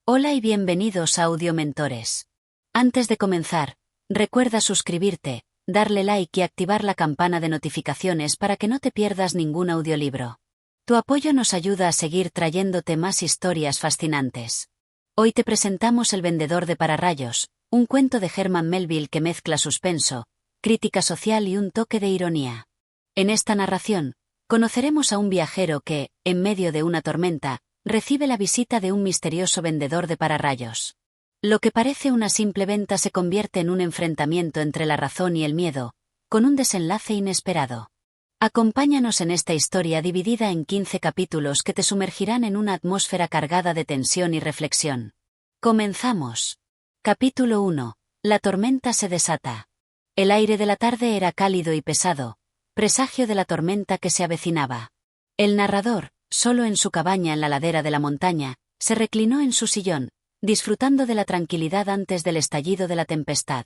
Hola y bienvenidos a Audiomentores. Antes de comenzar, recuerda suscribirte, darle like y activar la campana de notificaciones para que no te pierdas ningún audiolibro. Tu apoyo nos ayuda a seguir trayéndote más historias fascinantes. Hoy te presentamos El vendedor de pararrayos, un cuento de Herman Melville que mezcla suspenso, crítica social y un toque de ironía. En esta narración, conoceremos a un viajero que, en medio de una tormenta, recibe la visita de un misterioso vendedor de pararrayos. Lo que parece una simple venta se convierte en un enfrentamiento entre la razón y el miedo, con un desenlace inesperado. Acompáñanos en esta historia dividida en 15 capítulos que te sumergirán en una atmósfera cargada de tensión y reflexión. Comenzamos. Capítulo 1. La tormenta se desata. El aire de la tarde era cálido y pesado, presagio de la tormenta que se avecinaba. El narrador, solo en su cabaña en la ladera de la montaña, se reclinó en su sillón, disfrutando de la tranquilidad antes del estallido de la tempestad.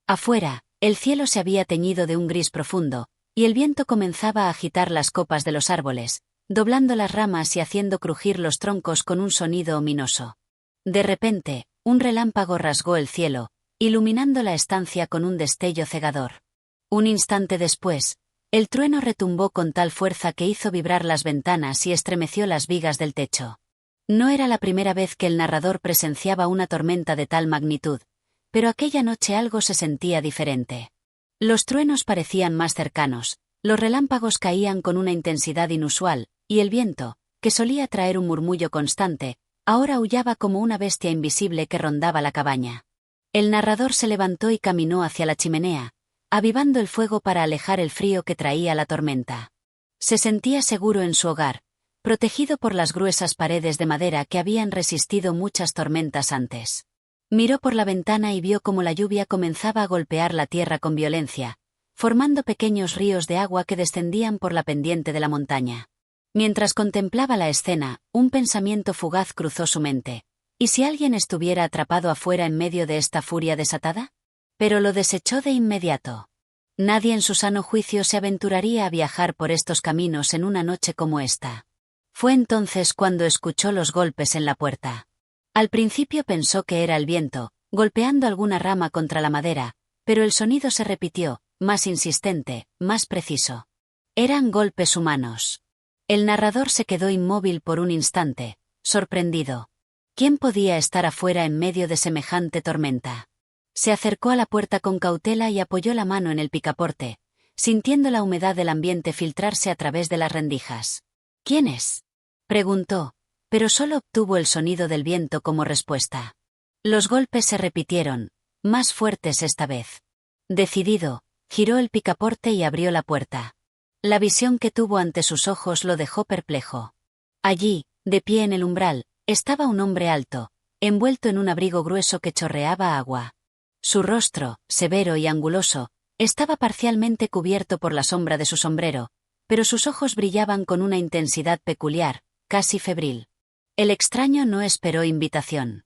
Afuera, el cielo se había teñido de un gris profundo, y el viento comenzaba a agitar las copas de los árboles, doblando las ramas y haciendo crujir los troncos con un sonido ominoso. De repente, un relámpago rasgó el cielo, iluminando la estancia con un destello cegador. Un instante después, el trueno retumbó con tal fuerza que hizo vibrar las ventanas y estremeció las vigas del techo. No era la primera vez que el narrador presenciaba una tormenta de tal magnitud, pero aquella noche algo se sentía diferente. Los truenos parecían más cercanos, los relámpagos caían con una intensidad inusual, y el viento, que solía traer un murmullo constante, ahora aullaba como una bestia invisible que rondaba la cabaña. El narrador se levantó y caminó hacia la chimenea, avivando el fuego para alejar el frío que traía la tormenta. Se sentía seguro en su hogar, protegido por las gruesas paredes de madera que habían resistido muchas tormentas antes. Miró por la ventana y vio cómo la lluvia comenzaba a golpear la tierra con violencia, formando pequeños ríos de agua que descendían por la pendiente de la montaña. Mientras contemplaba la escena, un pensamiento fugaz cruzó su mente. ¿Y si alguien estuviera atrapado afuera en medio de esta furia desatada? Pero lo desechó de inmediato. Nadie en su sano juicio se aventuraría a viajar por estos caminos en una noche como esta. Fue entonces cuando escuchó los golpes en la puerta. Al principio pensó que era el viento, golpeando alguna rama contra la madera, pero el sonido se repitió, más insistente, más preciso. Eran golpes humanos. El narrador se quedó inmóvil por un instante, sorprendido. ¿Quién podía estar afuera en medio de semejante tormenta? Se acercó a la puerta con cautela y apoyó la mano en el picaporte, sintiendo la humedad del ambiente filtrarse a través de las rendijas. ¿Quién es?, preguntó, pero solo obtuvo el sonido del viento como respuesta. Los golpes se repitieron, más fuertes esta vez. Decidido, giró el picaporte y abrió la puerta. La visión que tuvo ante sus ojos lo dejó perplejo. Allí, de pie en el umbral, estaba un hombre alto, envuelto en un abrigo grueso que chorreaba agua. Su rostro, severo y anguloso, estaba parcialmente cubierto por la sombra de su sombrero, pero sus ojos brillaban con una intensidad peculiar, casi febril. El extraño no esperó invitación.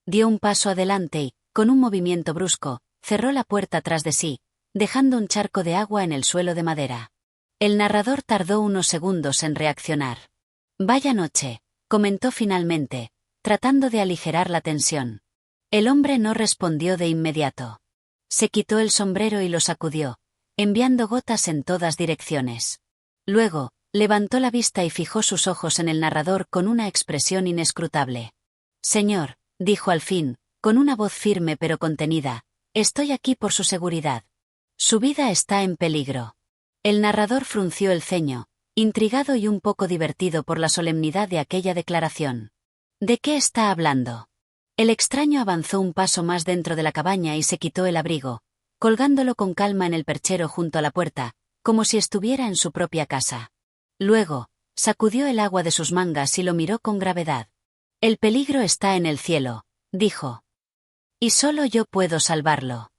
Dio un paso adelante y, con un movimiento brusco, cerró la puerta tras de sí, dejando un charco de agua en el suelo de madera. El narrador tardó unos segundos en reaccionar. «Vaya noche», comentó finalmente, tratando de aligerar la tensión. El hombre no respondió de inmediato. Se quitó el sombrero y lo sacudió, enviando gotas en todas direcciones. Luego, levantó la vista y fijó sus ojos en el narrador con una expresión inescrutable. «Señor», dijo al fin, con una voz firme pero contenida, «estoy aquí por su seguridad. Su vida está en peligro». El narrador frunció el ceño, intrigado y un poco divertido por la solemnidad de aquella declaración. «¿De qué está hablando?». El extraño avanzó un paso más dentro de la cabaña y se quitó el abrigo, colgándolo con calma en el perchero junto a la puerta, como si estuviera en su propia casa. Luego, sacudió el agua de sus mangas y lo miró con gravedad. «El peligro está en el cielo», dijo. «Y solo yo puedo salvarlo».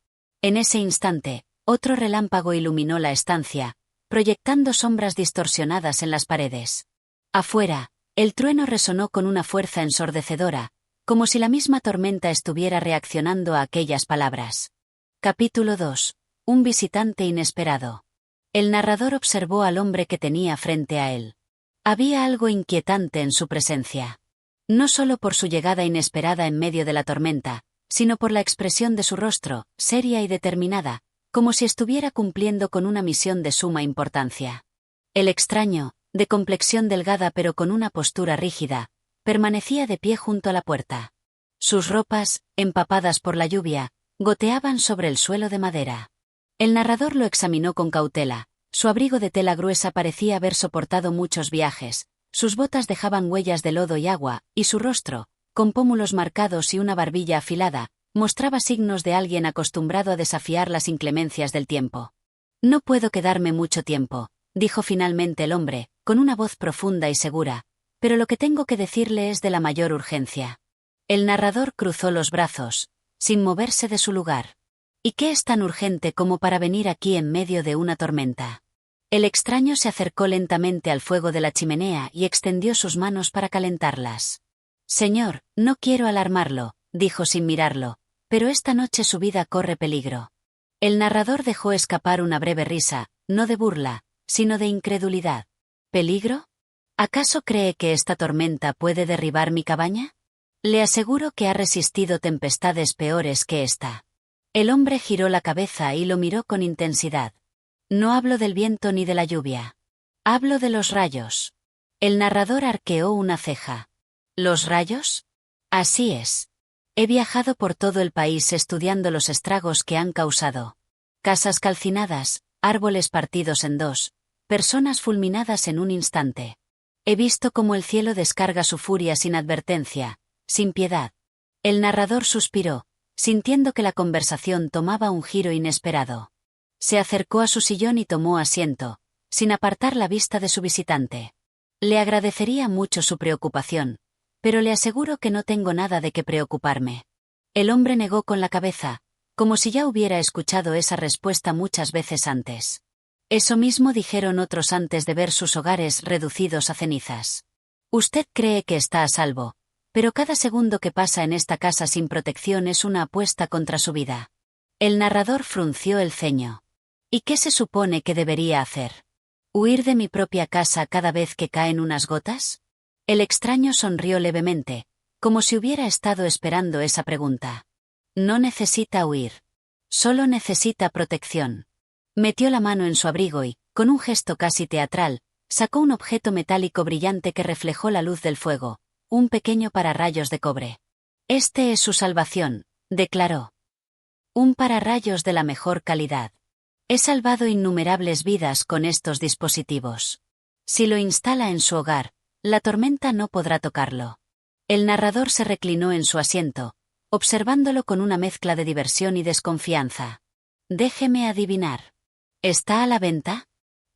En ese instante, otro relámpago iluminó la estancia, proyectando sombras distorsionadas en las paredes. Afuera, el trueno resonó con una fuerza ensordecedora, como si la misma tormenta estuviera reaccionando a aquellas palabras. Capítulo 2. Un visitante inesperado. El narrador observó al hombre que tenía frente a él. Había algo inquietante en su presencia. No solo por su llegada inesperada en medio de la tormenta, sino por la expresión de su rostro, seria y determinada, como si estuviera cumpliendo con una misión de suma importancia. El extraño, de complexión delgada pero con una postura rígida, permanecía de pie junto a la puerta. Sus ropas, empapadas por la lluvia, goteaban sobre el suelo de madera. El narrador lo examinó con cautela. Su abrigo de tela gruesa parecía haber soportado muchos viajes, sus botas dejaban huellas de lodo y agua, y su rostro, con pómulos marcados y una barbilla afilada, mostraba signos de alguien acostumbrado a desafiar las inclemencias del tiempo. «No puedo quedarme mucho tiempo», dijo finalmente el hombre, con una voz profunda y segura, «pero lo que tengo que decirle es de la mayor urgencia». El narrador cruzó los brazos, sin moverse de su lugar. «¿Y qué es tan urgente como para venir aquí en medio de una tormenta?» El extraño se acercó lentamente al fuego de la chimenea y extendió sus manos para calentarlas. «Señor, no quiero alarmarlo», dijo sin mirarlo, «pero esta noche su vida corre peligro». El narrador dejó escapar una breve risa, no de burla, sino de incredulidad. «¿Peligro? ¿Acaso cree que esta tormenta puede derribar mi cabaña? Le aseguro que ha resistido tempestades peores que esta». El hombre giró la cabeza y lo miró con intensidad. «No hablo del viento ni de la lluvia. Hablo de los rayos». El narrador arqueó una ceja. «¿Los rayos?» «Así es. He viajado por todo el país estudiando los estragos que han causado. Casas calcinadas, árboles partidos en dos, personas fulminadas en un instante. He visto cómo el cielo descarga su furia sin advertencia, sin piedad». El narrador suspiró, sintiendo que la conversación tomaba un giro inesperado. Se acercó a su sillón y tomó asiento, sin apartar la vista de su visitante. «Le agradecería mucho su preocupación, pero le aseguro que no tengo nada de qué preocuparme». El hombre negó con la cabeza, como si ya hubiera escuchado esa respuesta muchas veces antes. Eso mismo dijeron otros antes de ver sus hogares reducidos a cenizas. «Usted cree que está a salvo, pero cada segundo que pasa en esta casa sin protección es una apuesta contra su vida». El narrador frunció el ceño. «¿Y qué se supone que debería hacer? ¿Huir de mi propia casa cada vez que caen unas gotas?» El extraño sonrió levemente, como si hubiera estado esperando esa pregunta. «No necesita huir. Solo necesita protección». Metió la mano en su abrigo y, con un gesto casi teatral, sacó un objeto metálico brillante que reflejó la luz del fuego, un pequeño pararrayos de cobre. «Este es su salvación», declaró. «Un pararrayos de la mejor calidad. He salvado innumerables vidas con estos dispositivos. Si lo instala en su hogar, la tormenta no podrá tocarlo». El narrador se reclinó en su asiento, observándolo con una mezcla de diversión y desconfianza. «Déjeme adivinar. ¿Está a la venta?»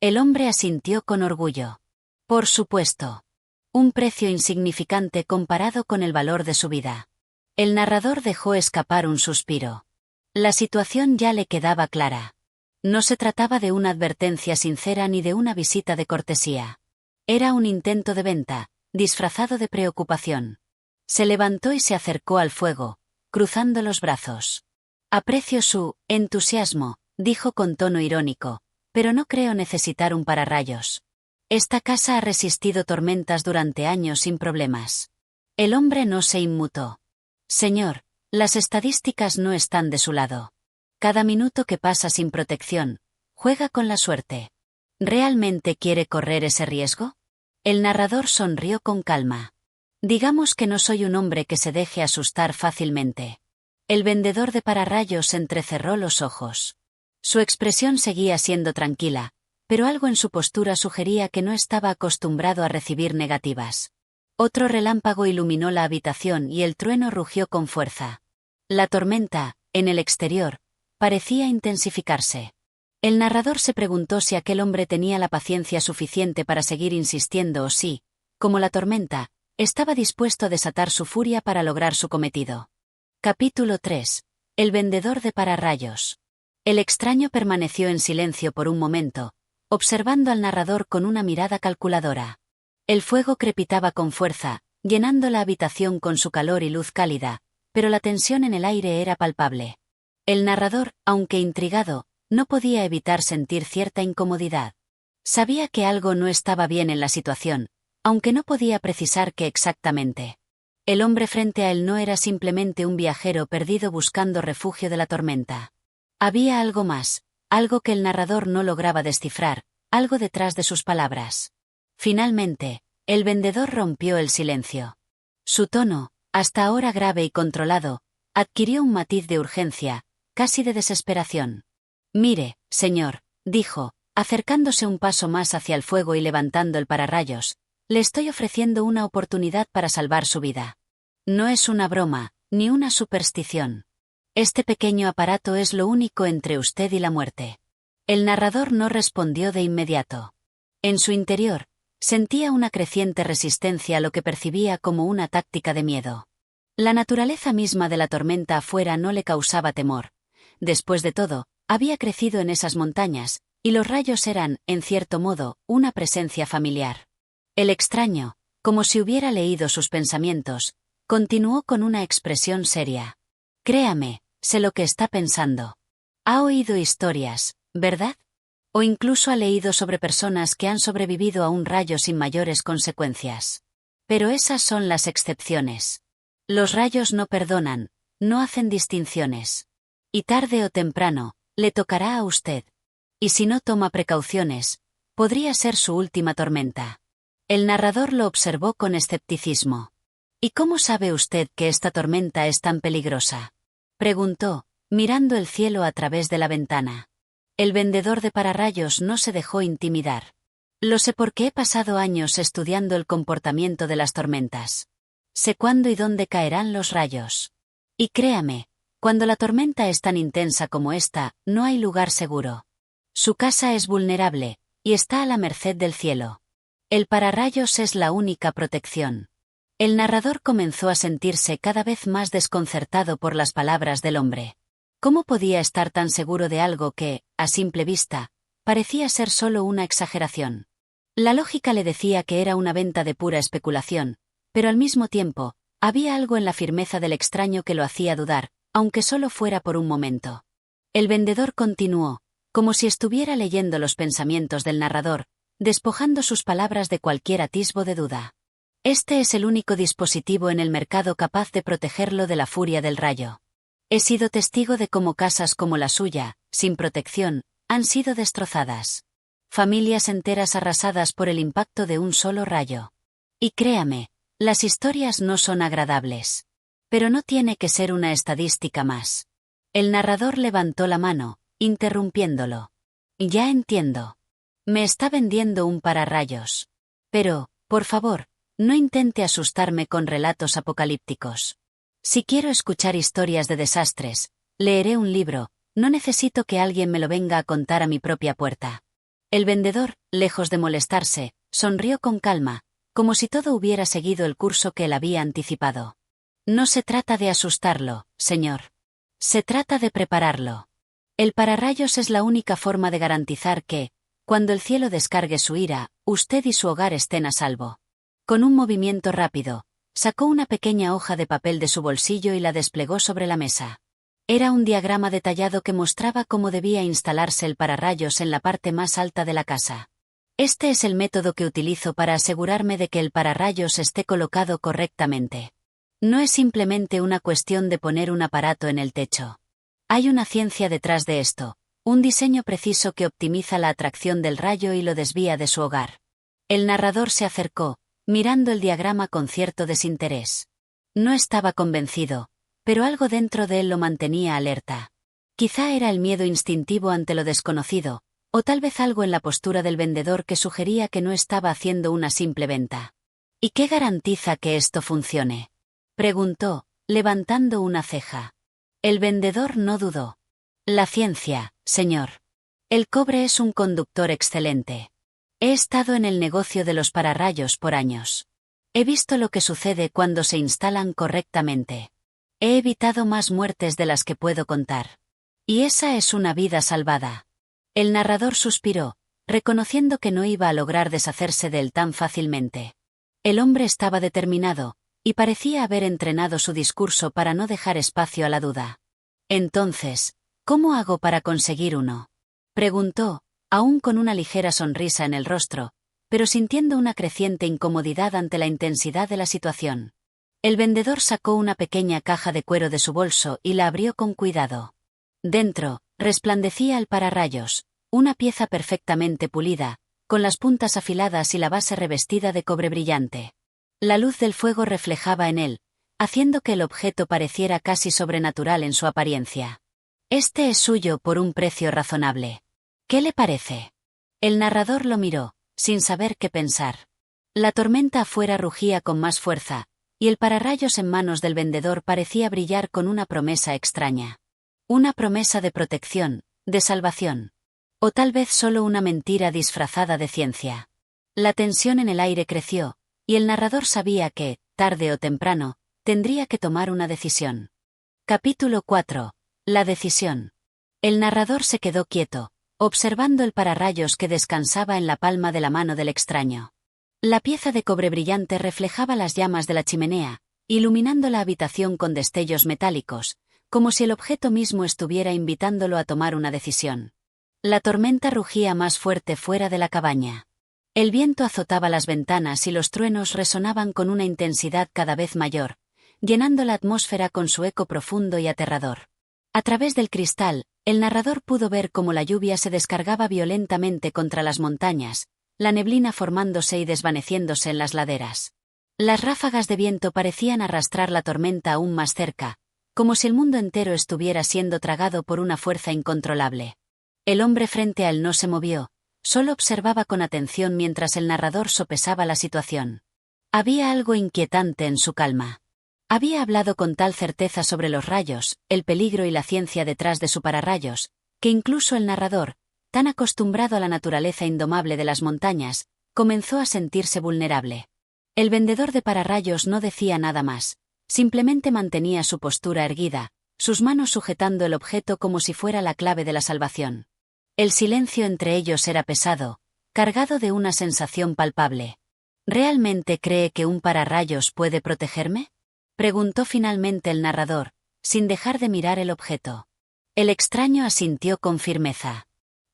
El hombre asintió con orgullo. «Por supuesto. Un precio insignificante comparado con el valor de su vida». El narrador dejó escapar un suspiro. La situación ya le quedaba clara. No se trataba de una advertencia sincera ni de una visita de cortesía. Era un intento de venta, disfrazado de preocupación. Se levantó y se acercó al fuego, cruzando los brazos. «Aprecio su entusiasmo», dijo con tono irónico, «pero no creo necesitar un pararrayos. Esta casa ha resistido tormentas durante años sin problemas». El hombre no se inmutó. «Señor, las estadísticas no están de su lado. Cada minuto que pasa sin protección, juega con la suerte. ¿Realmente quiere correr ese riesgo?» El narrador sonrió con calma. «Digamos que no soy un hombre que se deje asustar fácilmente». El vendedor de pararrayos entrecerró los ojos. Su expresión seguía siendo tranquila, pero algo en su postura sugería que no estaba acostumbrado a recibir negativas. Otro relámpago iluminó la habitación y el trueno rugió con fuerza. La tormenta, en el exterior, parecía intensificarse. El narrador se preguntó si aquel hombre tenía la paciencia suficiente para seguir insistiendo o si, como la tormenta, estaba dispuesto a desatar su furia para lograr su cometido. Capítulo 3. El vendedor de pararrayos. El extraño permaneció en silencio por un momento, observando al narrador con una mirada calculadora. El fuego crepitaba con fuerza, llenando la habitación con su calor y luz cálida, pero la tensión en el aire era palpable. El narrador, aunque intrigado, no podía evitar sentir cierta incomodidad. Sabía que algo no estaba bien en la situación, aunque no podía precisar qué exactamente. El hombre frente a él no era simplemente un viajero perdido buscando refugio de la tormenta. Había algo más, algo que el narrador no lograba descifrar, algo detrás de sus palabras. Finalmente, el vendedor rompió el silencio. Su tono, hasta ahora grave y controlado, adquirió un matiz de urgencia, casi de desesperación. «Mire, señor», dijo, acercándose un paso más hacia el fuego y levantando el pararrayos, «le estoy ofreciendo una oportunidad para salvar su vida. No es una broma, ni una superstición. Este pequeño aparato es lo único entre usted y la muerte». El narrador no respondió de inmediato. En su interior, sentía una creciente resistencia a lo que percibía como una táctica de miedo. La naturaleza misma de la tormenta afuera no le causaba temor. Después de todo, había crecido en esas montañas, y los rayos eran, en cierto modo, una presencia familiar. El extraño, como si hubiera leído sus pensamientos, continuó con una expresión seria. «Créame, sé lo que está pensando. Ha oído historias, ¿verdad? O incluso ha leído sobre personas que han sobrevivido a un rayo sin mayores consecuencias. Pero esas son las excepciones. Los rayos no perdonan, no hacen distinciones. Y tarde o temprano, le tocará a usted. Y si no toma precauciones, podría ser su última tormenta». El narrador lo observó con escepticismo. «¿Y cómo sabe usted que esta tormenta es tan peligrosa?», preguntó, mirando el cielo a través de la ventana. El vendedor de pararrayos no se dejó intimidar. «Lo sé porque he pasado años estudiando el comportamiento de las tormentas. Sé cuándo y dónde caerán los rayos. Y créame, cuando la tormenta es tan intensa como esta, no hay lugar seguro. Su casa es vulnerable, y está a la merced del cielo. El pararrayos es la única protección». El narrador comenzó a sentirse cada vez más desconcertado por las palabras del hombre. ¿Cómo podía estar tan seguro de algo que, a simple vista, parecía ser solo una exageración? La lógica le decía que era una venta de pura especulación, pero al mismo tiempo, había algo en la firmeza del extraño que lo hacía dudar, aunque solo fuera por un momento. El vendedor continuó, como si estuviera leyendo los pensamientos del narrador, despojando sus palabras de cualquier atisbo de duda. «Este es el único dispositivo en el mercado capaz de protegerlo de la furia del rayo. He sido testigo de cómo casas como la suya, sin protección, han sido destrozadas. Familias enteras arrasadas por el impacto de un solo rayo. Y créame, las historias no son agradables. Pero no tiene que ser una estadística más». El narrador levantó la mano, interrumpiéndolo. «Ya entiendo. Me está vendiendo un pararrayos. Pero, por favor, no intente asustarme con relatos apocalípticos. Si quiero escuchar historias de desastres, leeré un libro, no necesito que alguien me lo venga a contar a mi propia puerta». El vendedor, lejos de molestarse, sonrió con calma, como si todo hubiera seguido el curso que él había anticipado. «No se trata de asustarlo, señor. Se trata de prepararlo. El pararrayos es la única forma de garantizar que, cuando el cielo descargue su ira, usted y su hogar estén a salvo». Con un movimiento rápido, sacó una pequeña hoja de papel de su bolsillo y la desplegó sobre la mesa. Era un diagrama detallado que mostraba cómo debía instalarse el pararrayos en la parte más alta de la casa. «Este es el método que utilizo para asegurarme de que el pararrayos esté colocado correctamente. No es simplemente una cuestión de poner un aparato en el techo. Hay una ciencia detrás de esto, un diseño preciso que optimiza la atracción del rayo y lo desvía de su hogar». El narrador se acercó, mirando el diagrama con cierto desinterés. No estaba convencido, pero algo dentro de él lo mantenía alerta. Quizá era el miedo instintivo ante lo desconocido, o tal vez algo en la postura del vendedor que sugería que no estaba haciendo una simple venta. «¿Y qué garantiza que esto funcione?», preguntó, levantando una ceja. El vendedor no dudó. «La ciencia, señor. El cobre es un conductor excelente. He estado en el negocio de los pararrayos por años. He visto lo que sucede cuando se instalan correctamente. He evitado más muertes de las que puedo contar. Y esa es una vida salvada». El narrador suspiró, reconociendo que no iba a lograr deshacerse de él tan fácilmente. El hombre estaba determinado, y parecía haber entrenado su discurso para no dejar espacio a la duda. «Entonces, ¿cómo hago para conseguir uno?», preguntó, aún con una ligera sonrisa en el rostro, pero sintiendo una creciente incomodidad ante la intensidad de la situación. El vendedor sacó una pequeña caja de cuero de su bolso y la abrió con cuidado. Dentro, resplandecía el pararrayos, una pieza perfectamente pulida, con las puntas afiladas y la base revestida de cobre brillante. La luz del fuego reflejaba en él, haciendo que el objeto pareciera casi sobrenatural en su apariencia. Este es suyo por un precio razonable. ¿Qué le parece? El narrador lo miró, sin saber qué pensar. La tormenta afuera rugía con más fuerza, y el pararrayos en manos del vendedor parecía brillar con una promesa extraña. Una promesa de protección, de salvación. O tal vez solo una mentira disfrazada de ciencia. La tensión en el aire creció, y el narrador sabía que, tarde o temprano, tendría que tomar una decisión. Capítulo 4. La decisión. El narrador se quedó quieto, observando el pararrayos que descansaba en la palma de la mano del extraño. La pieza de cobre brillante reflejaba las llamas de la chimenea, iluminando la habitación con destellos metálicos, como si el objeto mismo estuviera invitándolo a tomar una decisión. La tormenta rugía más fuerte fuera de la cabaña. El viento azotaba las ventanas y los truenos resonaban con una intensidad cada vez mayor, llenando la atmósfera con su eco profundo y aterrador. A través del cristal, el narrador pudo ver cómo la lluvia se descargaba violentamente contra las montañas, la neblina formándose y desvaneciéndose en las laderas. Las ráfagas de viento parecían arrastrar la tormenta aún más cerca, como si el mundo entero estuviera siendo tragado por una fuerza incontrolable. El hombre frente a él no se movió, solo observaba con atención mientras el narrador sopesaba la situación. Había algo inquietante en su calma. Había hablado con tal certeza sobre los rayos, el peligro y la ciencia detrás de su pararrayos, que incluso el narrador, tan acostumbrado a la naturaleza indomable de las montañas, comenzó a sentirse vulnerable. El vendedor de pararrayos no decía nada más, simplemente mantenía su postura erguida, sus manos sujetando el objeto como si fuera la clave de la salvación. El silencio entre ellos era pesado, cargado de una sensación palpable. ¿Realmente cree que un pararrayos puede protegerme?, preguntó finalmente el narrador, sin dejar de mirar el objeto. El extraño asintió con firmeza.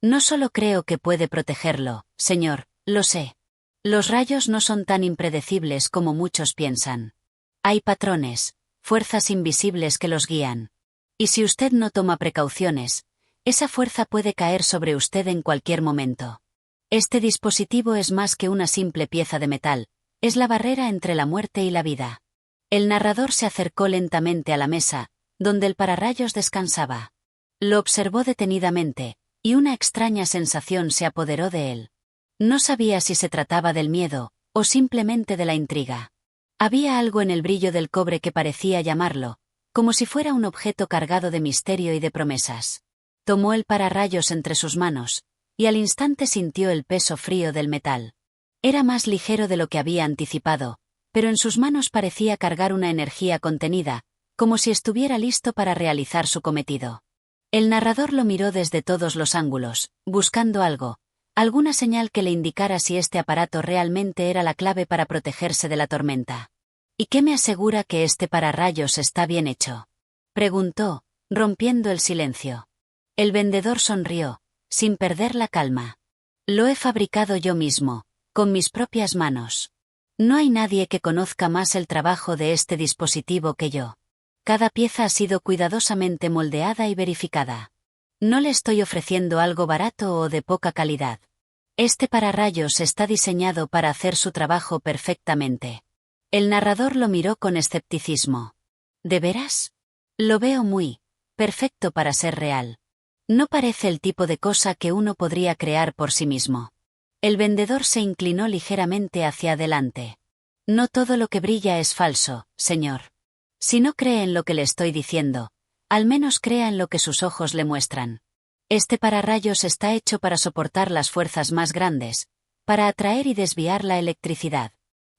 No solo creo que puede protegerlo, señor, lo sé. Los rayos no son tan impredecibles como muchos piensan. Hay patrones, fuerzas invisibles que los guían. Y si usted no toma precauciones, esa fuerza puede caer sobre usted en cualquier momento. Este dispositivo es más que una simple pieza de metal, es la barrera entre la muerte y la vida. El narrador se acercó lentamente a la mesa, donde el pararrayos descansaba. Lo observó detenidamente, y una extraña sensación se apoderó de él. No sabía si se trataba del miedo, o simplemente de la intriga. Había algo en el brillo del cobre que parecía llamarlo, como si fuera un objeto cargado de misterio y de promesas. Tomó el pararrayos entre sus manos, y al instante sintió el peso frío del metal. Era más ligero de lo que había anticipado, pero en sus manos parecía cargar una energía contenida, como si estuviera listo para realizar su cometido. El narrador lo miró desde todos los ángulos, buscando algo, alguna señal que le indicara si este aparato realmente era la clave para protegerse de la tormenta. ¿Y qué me asegura que este pararrayos está bien hecho?, preguntó, rompiendo el silencio. El vendedor sonrió, sin perder la calma. Lo he fabricado yo mismo, con mis propias manos. No hay nadie que conozca más el trabajo de este dispositivo que yo. Cada pieza ha sido cuidadosamente moldeada y verificada. No le estoy ofreciendo algo barato o de poca calidad. Este pararrayos está diseñado para hacer su trabajo perfectamente. El narrador lo miró con escepticismo. ¿De veras? Lo veo muy perfecto para ser real. No parece el tipo de cosa que uno podría crear por sí mismo. El vendedor se inclinó ligeramente hacia adelante. No todo lo que brilla es falso, señor. Si no cree en lo que le estoy diciendo, al menos crea en lo que sus ojos le muestran. Este pararrayos está hecho para soportar las fuerzas más grandes, para atraer y desviar la electricidad.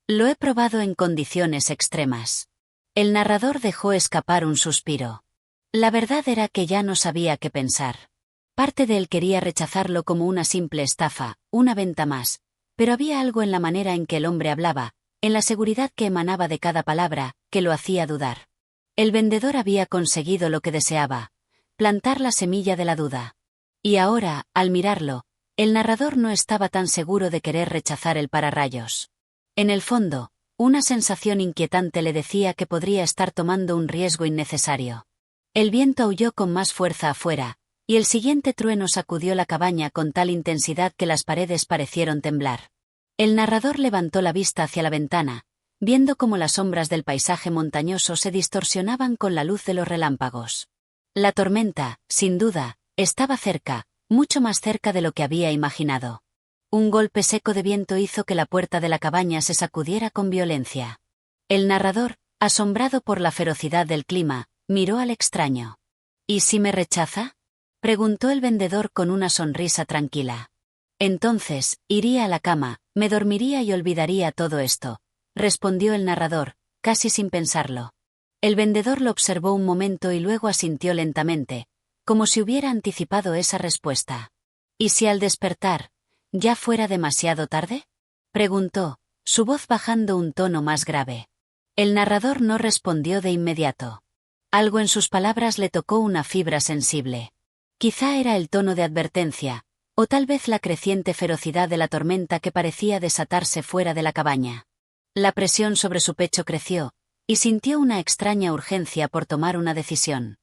Lo he probado en condiciones extremas. El narrador dejó escapar un suspiro. La verdad era que ya no sabía qué pensar. Parte de él quería rechazarlo como una simple estafa, una venta más, pero había algo en la manera en que el hombre hablaba, en la seguridad que emanaba de cada palabra, que lo hacía dudar. El vendedor había conseguido lo que deseaba, plantar la semilla de la duda. Y ahora, al mirarlo, el narrador no estaba tan seguro de querer rechazar el pararrayos. En el fondo, Una sensación inquietante le decía que podría estar tomando un riesgo innecesario. El viento aulló con más fuerza afuera, y el siguiente trueno sacudió la cabaña con tal intensidad que las paredes parecieron temblar. El narrador levantó la vista hacia la ventana, viendo cómo las sombras del paisaje montañoso se distorsionaban con la luz de los relámpagos. La tormenta, sin duda, estaba cerca, mucho más cerca de lo que había imaginado. Un golpe seco de viento hizo que la puerta de la cabaña se sacudiera con violencia. El narrador, asombrado por la ferocidad del clima, miró al extraño. ¿Y si me rechaza?, preguntó el vendedor con una sonrisa tranquila. Entonces, iría a la cama, me dormiría y olvidaría todo esto, respondió el narrador, casi sin pensarlo. El vendedor lo observó un momento y luego asintió lentamente, como si hubiera anticipado esa respuesta. ¿Y si al despertar, ya fuera demasiado tarde?, preguntó, su voz bajando un tono más grave. El narrador no respondió de inmediato. Algo en sus palabras le tocó una fibra sensible. Quizá era el tono de advertencia, o tal vez la creciente ferocidad de la tormenta que parecía desatarse fuera de la cabaña. La presión sobre su pecho creció, y sintió una extraña urgencia por tomar una decisión.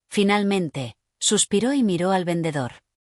Finalmente, suspiró y miró al vendedor.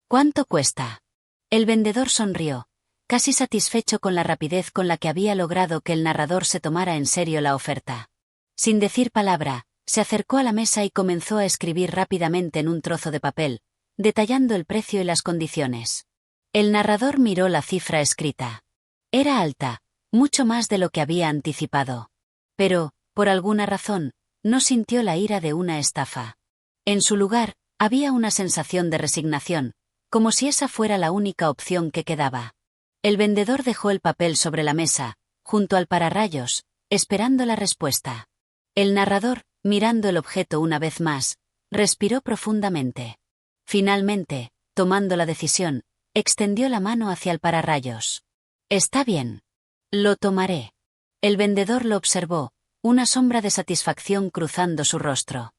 ¿Cuánto cuesta? El vendedor sonrió, casi satisfecho con la rapidez con la que había logrado que el narrador se tomara en serio la oferta. Sin decir palabra, se acercó a la mesa y comenzó a escribir rápidamente en un trozo de papel, detallando el precio y las condiciones. El narrador miró la cifra escrita. Era alta, mucho más de lo que había anticipado. Pero, por alguna razón, no sintió la ira de una estafa. En su lugar, había una sensación de resignación, como si esa fuera la única opción que quedaba. El vendedor dejó el papel sobre la mesa, junto al pararrayos, esperando la respuesta. El narrador, mirando el objeto una vez más, respiró profundamente. Finalmente, tomando la decisión, extendió la mano hacia el pararrayos. Está bien. Lo tomaré. El vendedor lo observó, una sombra de satisfacción cruzando su rostro.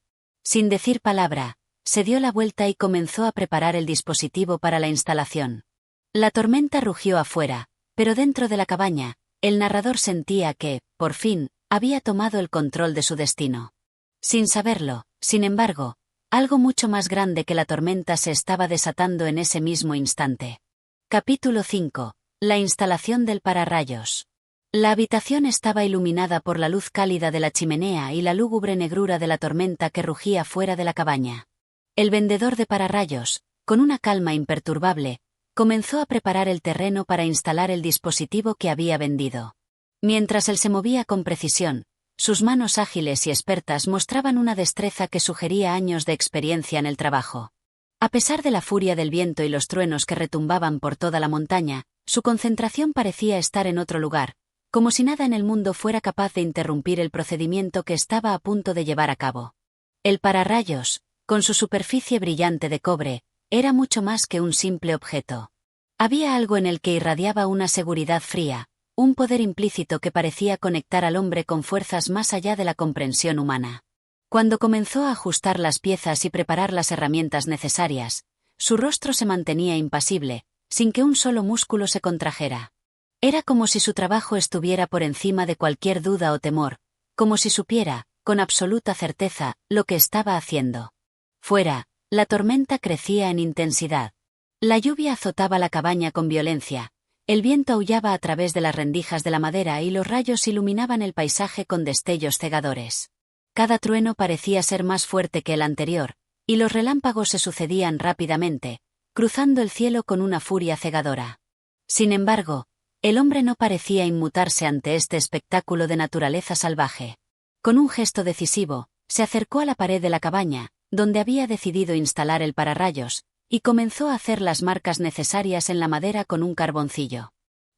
Sin decir palabra, se dio la vuelta y comenzó a preparar el dispositivo para la instalación. La tormenta rugió afuera, pero dentro de la cabaña, el narrador sentía que, por fin, había tomado el control de su destino. Sin saberlo, sin embargo, algo mucho más grande que la tormenta se estaba desatando en ese mismo instante. Capítulo 5. La instalación del pararrayos. La habitación estaba iluminada por la luz cálida de la chimenea y la lúgubre negrura de la tormenta que rugía fuera de la cabaña. El vendedor de pararrayos, con una calma imperturbable, comenzó a preparar el terreno para instalar el dispositivo que había vendido. Mientras él se movía con precisión, sus manos ágiles y expertas mostraban una destreza que sugería años de experiencia en el trabajo. A pesar de la furia del viento y los truenos que retumbaban por toda la montaña, su concentración parecía estar en otro lugar, como si nada en el mundo fuera capaz de interrumpir el procedimiento que estaba a punto de llevar a cabo. El pararrayos, con su superficie brillante de cobre, era mucho más que un simple objeto. Había algo en el que irradiaba una seguridad fría, un poder implícito que parecía conectar al hombre con fuerzas más allá de la comprensión humana. Cuando comenzó a ajustar las piezas y preparar las herramientas necesarias, su rostro se mantenía impasible, sin que un solo músculo se contrajera. Era como si su trabajo estuviera por encima de cualquier duda o temor, como si supiera, con absoluta certeza, lo que estaba haciendo. Fuera, la tormenta crecía en intensidad. La lluvia azotaba la cabaña con violencia, el viento aullaba a través de las rendijas de la madera y los rayos iluminaban el paisaje con destellos cegadores. Cada trueno parecía ser más fuerte que el anterior, y los relámpagos se sucedían rápidamente, cruzando el cielo con una furia cegadora. Sin embargo, el hombre no parecía inmutarse ante este espectáculo de naturaleza salvaje. Con un gesto decisivo, se acercó a la pared de la cabaña, donde había decidido instalar el pararrayos, y comenzó a hacer las marcas necesarias en la madera con un carboncillo.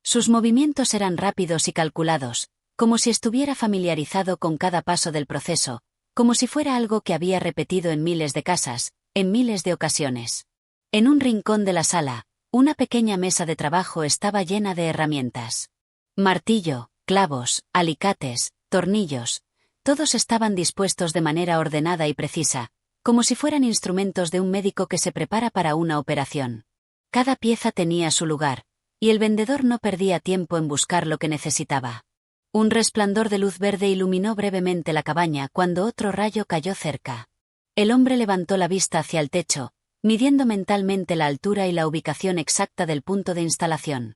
Sus movimientos eran rápidos y calculados, como si estuviera familiarizado con cada paso del proceso, como si fuera algo que había repetido en miles de casas, en miles de ocasiones. En un rincón de la sala, una pequeña mesa de trabajo estaba llena de herramientas. Martillo, clavos, alicates, tornillos, todos estaban dispuestos de manera ordenada y precisa, como si fueran instrumentos de un médico que se prepara para una operación. Cada pieza tenía su lugar, y el vendedor no perdía tiempo en buscar lo que necesitaba. Un resplandor de luz verde iluminó brevemente la cabaña cuando otro rayo cayó cerca. El hombre levantó la vista hacia el techo, midiendo mentalmente la altura y la ubicación exacta del punto de instalación.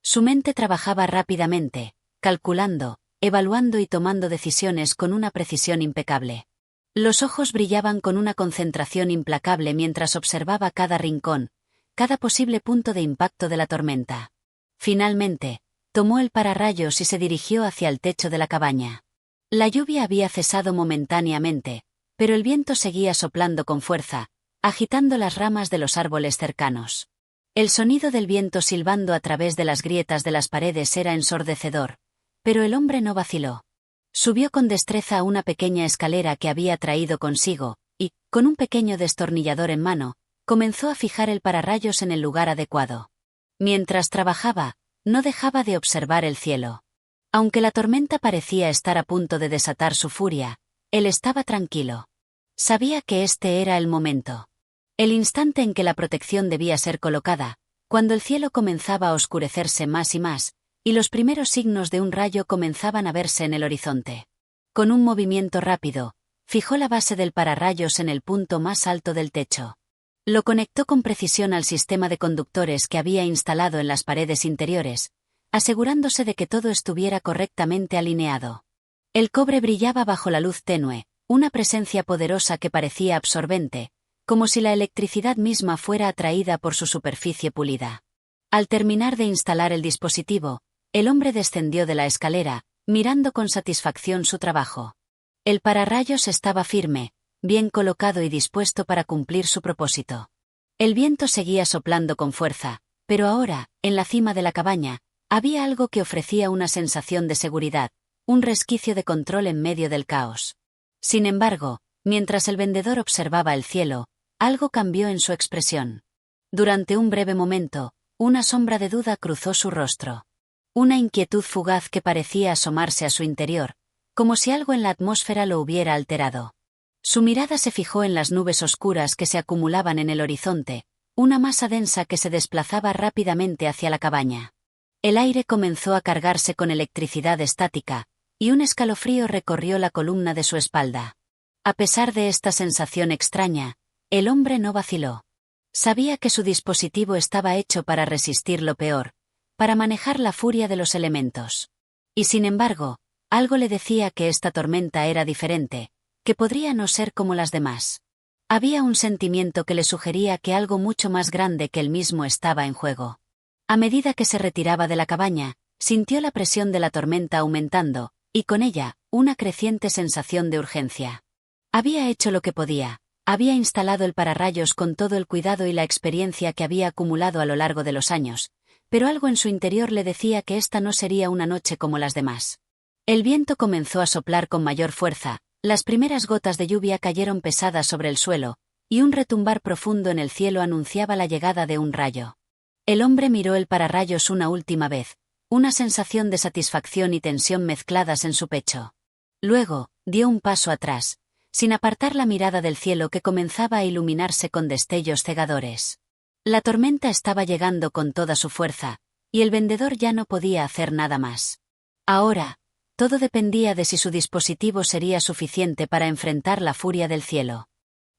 Su mente trabajaba rápidamente, calculando, evaluando y tomando decisiones con una precisión impecable. Los ojos brillaban con una concentración implacable mientras observaba cada rincón, cada posible punto de impacto de la tormenta. Finalmente, tomó el pararrayos y se dirigió hacia el techo de la cabaña. La lluvia había cesado momentáneamente, pero el viento seguía soplando con fuerza, agitando las ramas de los árboles cercanos. El sonido del viento silbando a través de las grietas de las paredes era ensordecedor, pero el hombre no vaciló. Subió con destreza a una pequeña escalera que había traído consigo, y, con un pequeño destornillador en mano, comenzó a fijar el pararrayos en el lugar adecuado. Mientras trabajaba, no dejaba de observar el cielo. Aunque la tormenta parecía estar a punto de desatar su furia, él estaba tranquilo. Sabía que este era el momento. El instante en que la protección debía ser colocada, cuando el cielo comenzaba a oscurecerse más y más, y los primeros signos de un rayo comenzaban a verse en el horizonte. Con un movimiento rápido, fijó la base del pararrayos en el punto más alto del techo. Lo conectó con precisión al sistema de conductores que había instalado en las paredes interiores, asegurándose de que todo estuviera correctamente alineado. El cobre brillaba bajo la luz tenue, una presencia poderosa que parecía absorbente, como si la electricidad misma fuera atraída por su superficie pulida. Al terminar de instalar el dispositivo, el hombre descendió de la escalera, mirando con satisfacción su trabajo. El pararrayos estaba firme, bien colocado y dispuesto para cumplir su propósito. El viento seguía soplando con fuerza, pero ahora, en la cima de la cabaña, había algo que ofrecía una sensación de seguridad, un resquicio de control en medio del caos. Sin embargo, mientras el vendedor observaba el cielo, algo cambió en su expresión. Durante un breve momento, una sombra de duda cruzó su rostro. Una inquietud fugaz que parecía asomarse a su interior, como si algo en la atmósfera lo hubiera alterado. Su mirada se fijó en las nubes oscuras que se acumulaban en el horizonte, una masa densa que se desplazaba rápidamente hacia la cabaña. El aire comenzó a cargarse con electricidad estática, y un escalofrío recorrió la columna de su espalda. A pesar de esta sensación extraña, el hombre no vaciló. Sabía que su dispositivo estaba hecho para resistir lo peor, para manejar la furia de los elementos. Y sin embargo, algo le decía que esta tormenta era diferente, que podría no ser como las demás. Había un sentimiento que le sugería que algo mucho más grande que él mismo estaba en juego. A medida que se retiraba de la cabaña, sintió la presión de la tormenta aumentando, y con ella, una creciente sensación de urgencia. Había hecho lo que podía, había instalado el pararrayos con todo el cuidado y la experiencia que había acumulado a lo largo de los años, pero algo en su interior le decía que esta no sería una noche como las demás. El viento comenzó a soplar con mayor fuerza, las primeras gotas de lluvia cayeron pesadas sobre el suelo, y un retumbar profundo en el cielo anunciaba la llegada de un rayo. El hombre miró el pararrayos una última vez, una sensación de satisfacción y tensión mezcladas en su pecho. Luego, dio un paso atrás, sin apartar la mirada del cielo que comenzaba a iluminarse con destellos cegadores. La tormenta estaba llegando con toda su fuerza, y el vendedor ya no podía hacer nada más. Ahora, todo dependía de si su dispositivo sería suficiente para enfrentar la furia del cielo.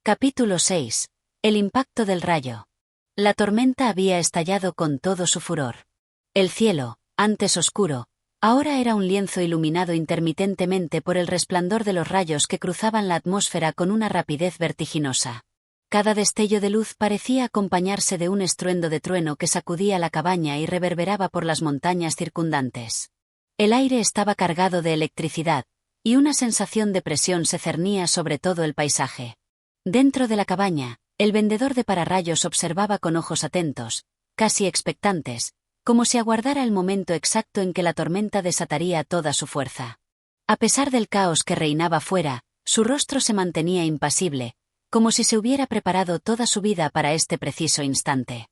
Capítulo 6. El impacto del rayo. La tormenta había estallado con todo su furor. El cielo, antes oscuro, ahora era un lienzo iluminado intermitentemente por el resplandor de los rayos que cruzaban la atmósfera con una rapidez vertiginosa. Cada destello de luz parecía acompañarse de un estruendo de trueno que sacudía la cabaña y reverberaba por las montañas circundantes. El aire estaba cargado de electricidad, y una sensación de presión se cernía sobre todo el paisaje. Dentro de la cabaña, el vendedor de pararrayos observaba con ojos atentos, casi expectantes, como si aguardara el momento exacto en que la tormenta desataría toda su fuerza. A pesar del caos que reinaba fuera, su rostro se mantenía impasible, como si se hubiera preparado toda su vida para este preciso instante.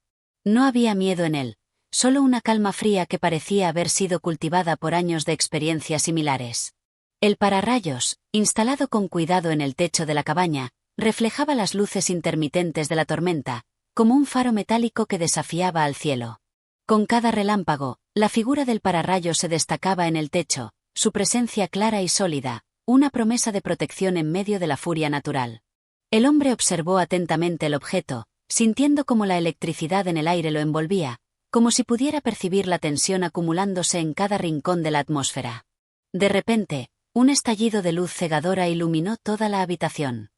No había miedo en él, solo una calma fría que parecía haber sido cultivada por años de experiencias similares. El pararrayos, instalado con cuidado en el techo de la cabaña, reflejaba las luces intermitentes de la tormenta, como un faro metálico que desafiaba al cielo. Con cada relámpago, la figura del pararrayos se destacaba en el techo, su presencia clara y sólida, una promesa de protección en medio de la furia natural. El hombre observó atentamente el objeto, sintiendo cómo la electricidad en el aire lo envolvía, como si pudiera percibir la tensión acumulándose en cada rincón de la atmósfera. De repente, un estallido de luz cegadora iluminó toda la habitación.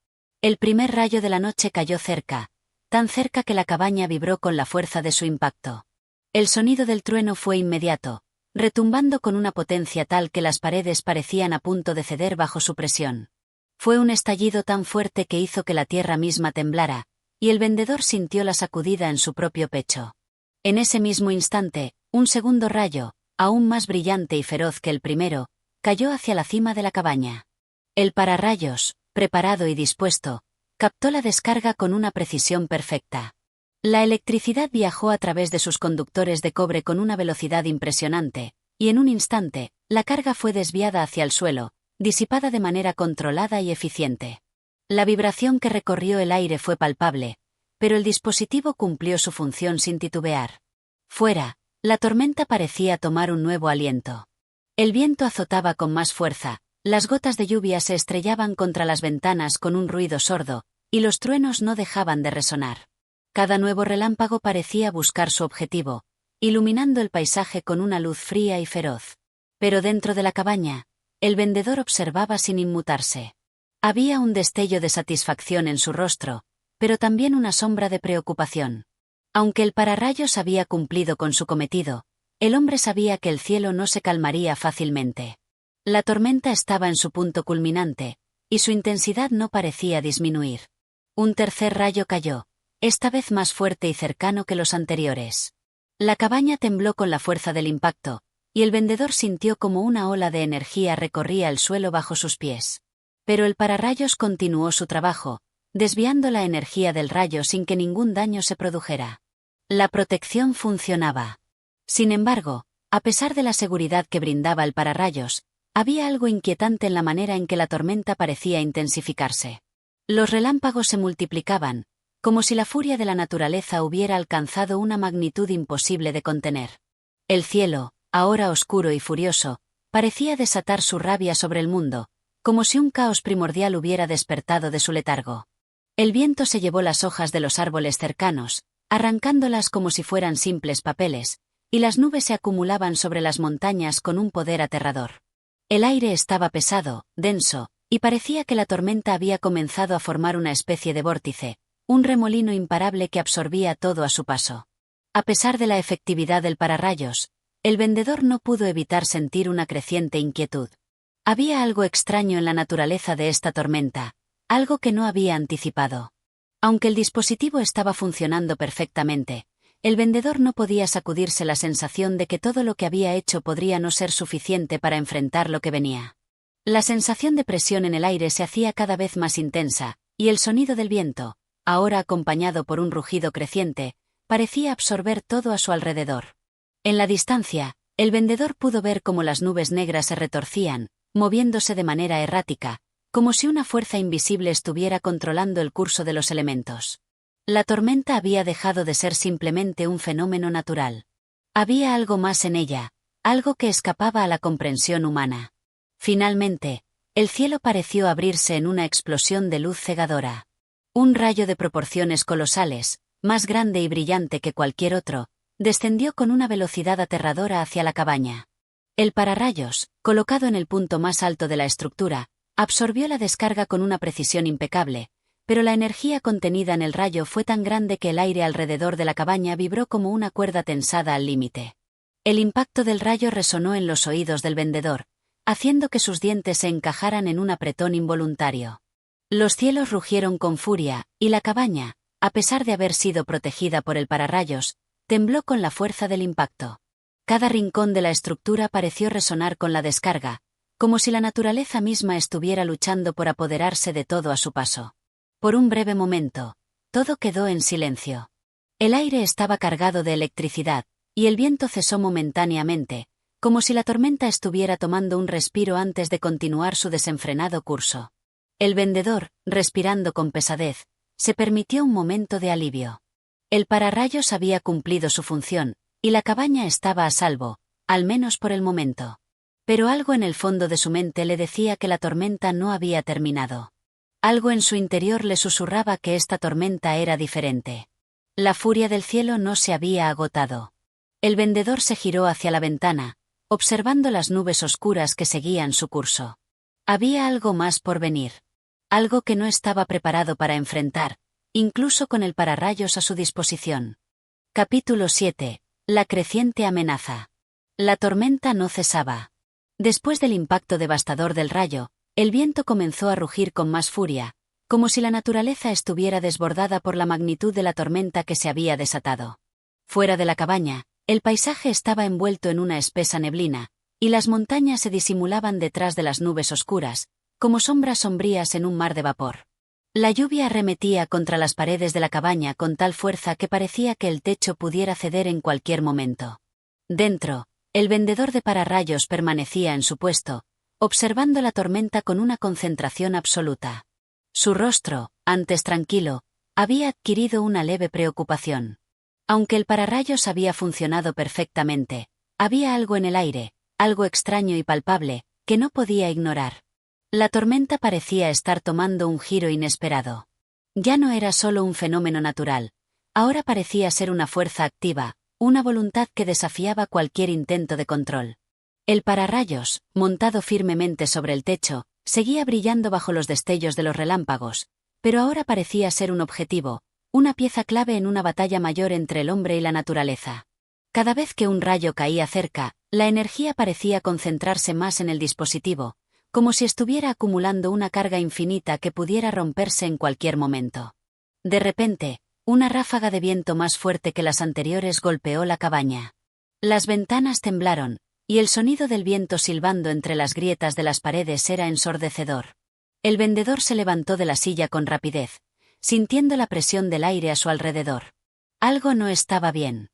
El primer rayo de la noche cayó cerca, tan cerca que la cabaña vibró con la fuerza de su impacto. El sonido del trueno fue inmediato, retumbando con una potencia tal que las paredes parecían a punto de ceder bajo su presión. Fue un estallido tan fuerte que hizo que la tierra misma temblara, y el vendedor sintió la sacudida en su propio pecho. En ese mismo instante, un segundo rayo, aún más brillante y feroz que el primero, cayó hacia la cima de la cabaña. El pararrayos, preparado y dispuesto, captó la descarga con una precisión perfecta. La electricidad viajó a través de sus conductores de cobre con una velocidad impresionante, y en un instante, la carga fue desviada hacia el suelo, disipada de manera controlada y eficiente. La vibración que recorrió el aire fue palpable, pero el dispositivo cumplió su función sin titubear. Fuera, la tormenta parecía tomar un nuevo aliento. El viento azotaba con más fuerza, las gotas de lluvia se estrellaban contra las ventanas con un ruido sordo, y los truenos no dejaban de resonar. Cada nuevo relámpago parecía buscar su objetivo, iluminando el paisaje con una luz fría y feroz. Pero dentro de la cabaña, el vendedor observaba sin inmutarse. Había un destello de satisfacción en su rostro, pero también una sombra de preocupación. Aunque el pararrayos había cumplido con su cometido, el hombre sabía que el cielo no se calmaría fácilmente. La tormenta estaba en su punto culminante, y su intensidad no parecía disminuir. Un tercer rayo cayó, esta vez más fuerte y cercano que los anteriores. La cabaña tembló con la fuerza del impacto, y el vendedor sintió como una ola de energía recorría el suelo bajo sus pies. Pero el pararrayos continuó su trabajo, desviando la energía del rayo sin que ningún daño se produjera. La protección funcionaba. Sin embargo, a pesar de la seguridad que brindaba el pararrayos, había algo inquietante en la manera en que la tormenta parecía intensificarse. Los relámpagos se multiplicaban, como si la furia de la naturaleza hubiera alcanzado una magnitud imposible de contener. El cielo, ahora oscuro y furioso, parecía desatar su rabia sobre el mundo, como si un caos primordial hubiera despertado de su letargo. El viento se llevó las hojas de los árboles cercanos, arrancándolas como si fueran simples papeles, y las nubes se acumulaban sobre las montañas con un poder aterrador. El aire estaba pesado, denso, y parecía que la tormenta había comenzado a formar una especie de vórtice, un remolino imparable que absorbía todo a su paso. A pesar de la efectividad del pararrayos, el vendedor no pudo evitar sentir una creciente inquietud. Había algo extraño en la naturaleza de esta tormenta, algo que no había anticipado. Aunque el dispositivo estaba funcionando perfectamente, el vendedor no podía sacudirse la sensación de que todo lo que había hecho podría no ser suficiente para enfrentar lo que venía. La sensación de presión en el aire se hacía cada vez más intensa, y el sonido del viento, ahora acompañado por un rugido creciente, parecía absorber todo a su alrededor. En la distancia, el vendedor pudo ver cómo las nubes negras se retorcían, moviéndose de manera errática, como si una fuerza invisible estuviera controlando el curso de los elementos. La tormenta había dejado de ser simplemente un fenómeno natural. Había algo más en ella, algo que escapaba a la comprensión humana. Finalmente, el cielo pareció abrirse en una explosión de luz cegadora. Un rayo de proporciones colosales, más grande y brillante que cualquier otro, descendió con una velocidad aterradora hacia la cabaña. El pararrayos, colocado en el punto más alto de la estructura, absorbió la descarga con una precisión impecable, pero la energía contenida en el rayo fue tan grande que el aire alrededor de la cabaña vibró como una cuerda tensada al límite. El impacto del rayo resonó en los oídos del vendedor, haciendo que sus dientes se encajaran en un apretón involuntario. Los cielos rugieron con furia, y la cabaña, a pesar de haber sido protegida por el pararrayos, tembló con la fuerza del impacto. Cada rincón de la estructura pareció resonar con la descarga, como si la naturaleza misma estuviera luchando por apoderarse de todo a su paso. Por un breve momento, todo quedó en silencio. El aire estaba cargado de electricidad, y el viento cesó momentáneamente, como si la tormenta estuviera tomando un respiro antes de continuar su desenfrenado curso. El vendedor, respirando con pesadez, se permitió un momento de alivio. El pararrayos había cumplido su función, y la cabaña estaba a salvo, al menos por el momento. Pero algo en el fondo de su mente le decía que la tormenta no había terminado. Algo en su interior le susurraba que esta tormenta era diferente. La furia del cielo no se había agotado. El vendedor se giró hacia la ventana, observando las nubes oscuras que seguían su curso. Había algo más por venir. Algo que no estaba preparado para enfrentar, incluso con el pararrayos a su disposición. Capítulo 7. La creciente amenaza. La tormenta no cesaba. Después del impacto devastador del rayo, el viento comenzó a rugir con más furia, como si la naturaleza estuviera desbordada por la magnitud de la tormenta que se había desatado. Fuera de la cabaña, el paisaje estaba envuelto en una espesa neblina, y las montañas se disimulaban detrás de las nubes oscuras, como sombras sombrías en un mar de vapor. La lluvia arremetía contra las paredes de la cabaña con tal fuerza que parecía que el techo pudiera ceder en cualquier momento. Dentro, el vendedor de pararrayos permanecía en su puesto, observando la tormenta con una concentración absoluta. Su rostro, antes tranquilo, había adquirido una leve preocupación. Aunque el pararrayos había funcionado perfectamente, había algo en el aire, algo extraño y palpable, que no podía ignorar. La tormenta parecía estar tomando un giro inesperado. Ya no era solo un fenómeno natural, ahora parecía ser una fuerza activa, una voluntad que desafiaba cualquier intento de control. El pararrayos, montado firmemente sobre el techo, seguía brillando bajo los destellos de los relámpagos, pero ahora parecía ser un objetivo, una pieza clave en una batalla mayor entre el hombre y la naturaleza. Cada vez que un rayo caía cerca, la energía parecía concentrarse más en el dispositivo, como si estuviera acumulando una carga infinita que pudiera romperse en cualquier momento. De repente, una ráfaga de viento más fuerte que las anteriores golpeó la cabaña. Las ventanas temblaron, y el sonido del viento silbando entre las grietas de las paredes era ensordecedor. El vendedor se levantó de la silla con rapidez, sintiendo la presión del aire a su alrededor. Algo no estaba bien.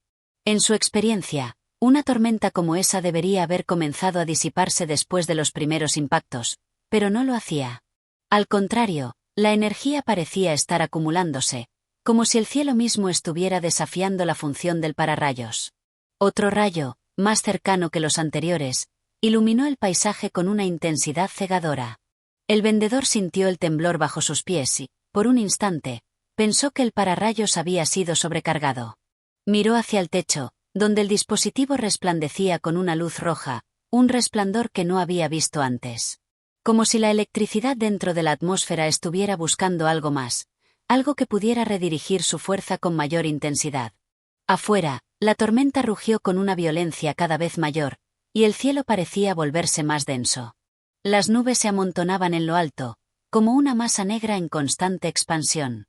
En su experiencia, una tormenta como esa debería haber comenzado a disiparse después de los primeros impactos, pero no lo hacía. Al contrario, la energía parecía estar acumulándose, como si el cielo mismo estuviera desafiando la función del pararrayos. Otro rayo, más cercano que los anteriores, iluminó el paisaje con una intensidad cegadora. El vendedor sintió el temblor bajo sus pies y, por un instante, pensó que el pararrayos había sido sobrecargado. Miró hacia el techo, donde el dispositivo resplandecía con una luz roja, un resplandor que no había visto antes. Como si la electricidad dentro de la atmósfera estuviera buscando algo más, algo que pudiera redirigir su fuerza con mayor intensidad. Afuera, la tormenta rugió con una violencia cada vez mayor, y el cielo parecía volverse más denso. Las nubes se amontonaban en lo alto, como una masa negra en constante expansión.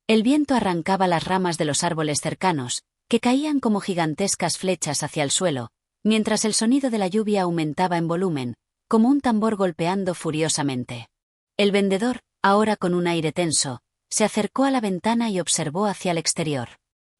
El viento arrancaba las ramas de los árboles cercanos, que caían como gigantescas flechas hacia el suelo, mientras el sonido de la lluvia aumentaba en volumen, como un tambor golpeando furiosamente. El vendedor, ahora con un aire tenso, se acercó a la ventana y observó hacia el exterior.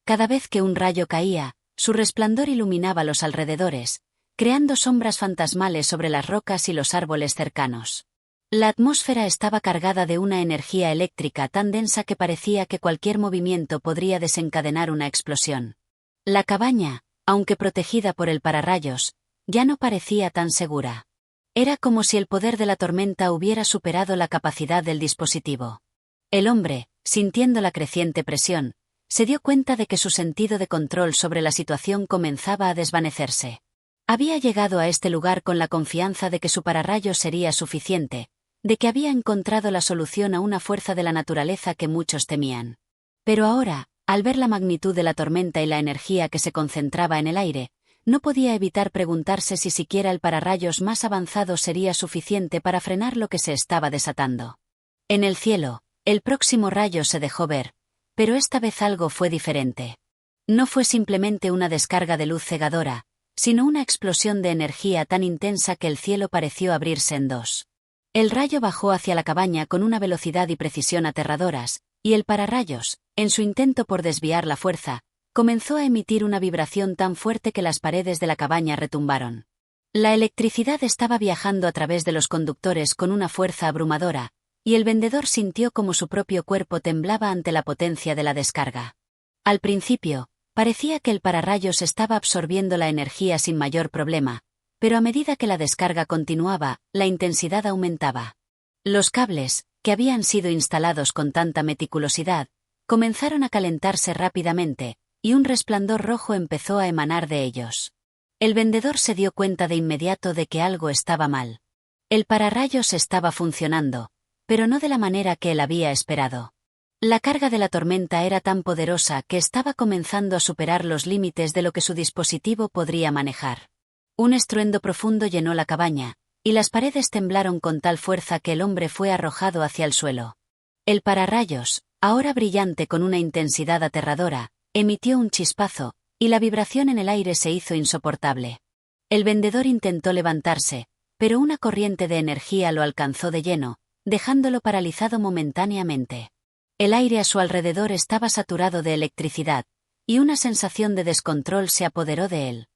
Cada vez que un rayo caía, su resplandor iluminaba los alrededores, creando sombras fantasmales sobre las rocas y los árboles cercanos. La atmósfera estaba cargada de una energía eléctrica tan densa que parecía que cualquier movimiento podría desencadenar una explosión. La cabaña, aunque protegida por el pararrayos, ya no parecía tan segura. Era como si el poder de la tormenta hubiera superado la capacidad del dispositivo. El hombre, sintiendo la creciente presión, se dio cuenta de que su sentido de control sobre la situación comenzaba a desvanecerse. Había llegado a este lugar con la confianza de que su pararrayos sería suficiente, de que había encontrado la solución a una fuerza de la naturaleza que muchos temían. Pero ahora, al ver la magnitud de la tormenta y la energía que se concentraba en el aire, no podía evitar preguntarse si siquiera el pararrayos más avanzado sería suficiente para frenar lo que se estaba desatando. En el cielo, el próximo rayo se dejó ver, pero esta vez algo fue diferente. No fue simplemente una descarga de luz cegadora, sino una explosión de energía tan intensa que el cielo pareció abrirse en dos. El rayo bajó hacia la cabaña con una velocidad y precisión aterradoras, y el pararrayos, en su intento por desviar la fuerza, comenzó a emitir una vibración tan fuerte que las paredes de la cabaña retumbaron. La electricidad estaba viajando a través de los conductores con una fuerza abrumadora, y el vendedor sintió como su propio cuerpo temblaba ante la potencia de la descarga. Al principio, parecía que el pararrayos estaba absorbiendo la energía sin mayor problema, pero a medida que la descarga continuaba, la intensidad aumentaba. Los cables, que habían sido instalados con tanta meticulosidad, comenzaron a calentarse rápidamente, y un resplandor rojo empezó a emanar de ellos. El vendedor se dio cuenta de inmediato de que algo estaba mal. El pararrayos estaba funcionando, pero no de la manera que él había esperado. La carga de la tormenta era tan poderosa que estaba comenzando a superar los límites de lo que su dispositivo podría manejar. Un estruendo profundo llenó la cabaña, y las paredes temblaron con tal fuerza que el hombre fue arrojado hacia el suelo. El pararrayos, ahora brillante con una intensidad aterradora, emitió un chispazo, y la vibración en el aire se hizo insoportable. El vendedor intentó levantarse, pero una corriente de energía lo alcanzó de lleno, dejándolo paralizado momentáneamente. El aire a su alrededor estaba saturado de electricidad, y una sensación de descontrol se apoderó de él.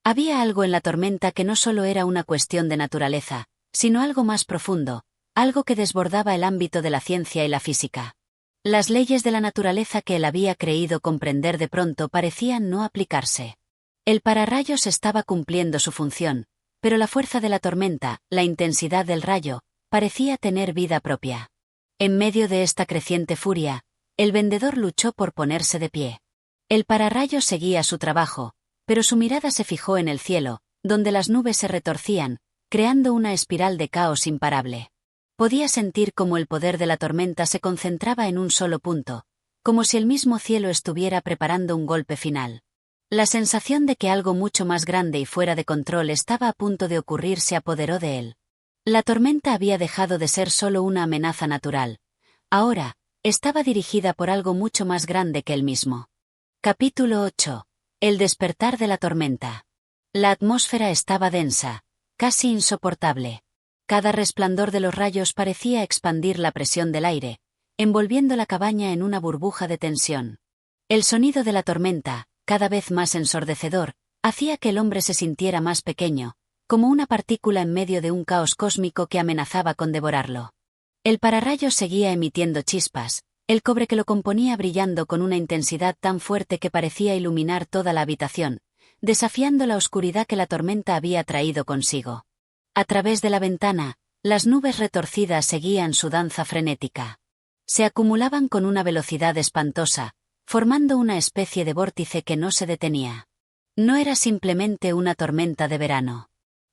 Había algo en la tormenta que no solo era una cuestión de naturaleza, sino algo más profundo, algo que desbordaba el ámbito de la ciencia y la física. Las leyes de la naturaleza que él había creído comprender de pronto parecían no aplicarse. El pararrayos estaba cumpliendo su función, pero la fuerza de la tormenta, la intensidad del rayo, parecía tener vida propia. En medio de esta creciente furia, el vendedor luchó por ponerse de pie. El pararrayos seguía su trabajo, pero su mirada se fijó en el cielo, donde las nubes se retorcían, creando una espiral de caos imparable. Podía sentir cómo el poder de la tormenta se concentraba en un solo punto, como si el mismo cielo estuviera preparando un golpe final. La sensación de que algo mucho más grande y fuera de control estaba a punto de ocurrir se apoderó de él. La tormenta había dejado de ser solo una amenaza natural. Ahora, estaba dirigida por algo mucho más grande que él mismo. Capítulo 8. El despertar de la tormenta. La atmósfera estaba densa, casi insoportable. Cada resplandor de los rayos parecía expandir la presión del aire, envolviendo la cabaña en una burbuja de tensión. El sonido de la tormenta, cada vez más ensordecedor, hacía que el hombre se sintiera más pequeño, como una partícula en medio de un caos cósmico que amenazaba con devorarlo. El pararrayos seguía emitiendo chispas, el cobre que lo componía brillando con una intensidad tan fuerte que parecía iluminar toda la habitación, desafiando la oscuridad que la tormenta había traído consigo. A través de la ventana, las nubes retorcidas seguían su danza frenética. Se acumulaban con una velocidad espantosa, formando una especie de vórtice que no se detenía. No era simplemente una tormenta de verano.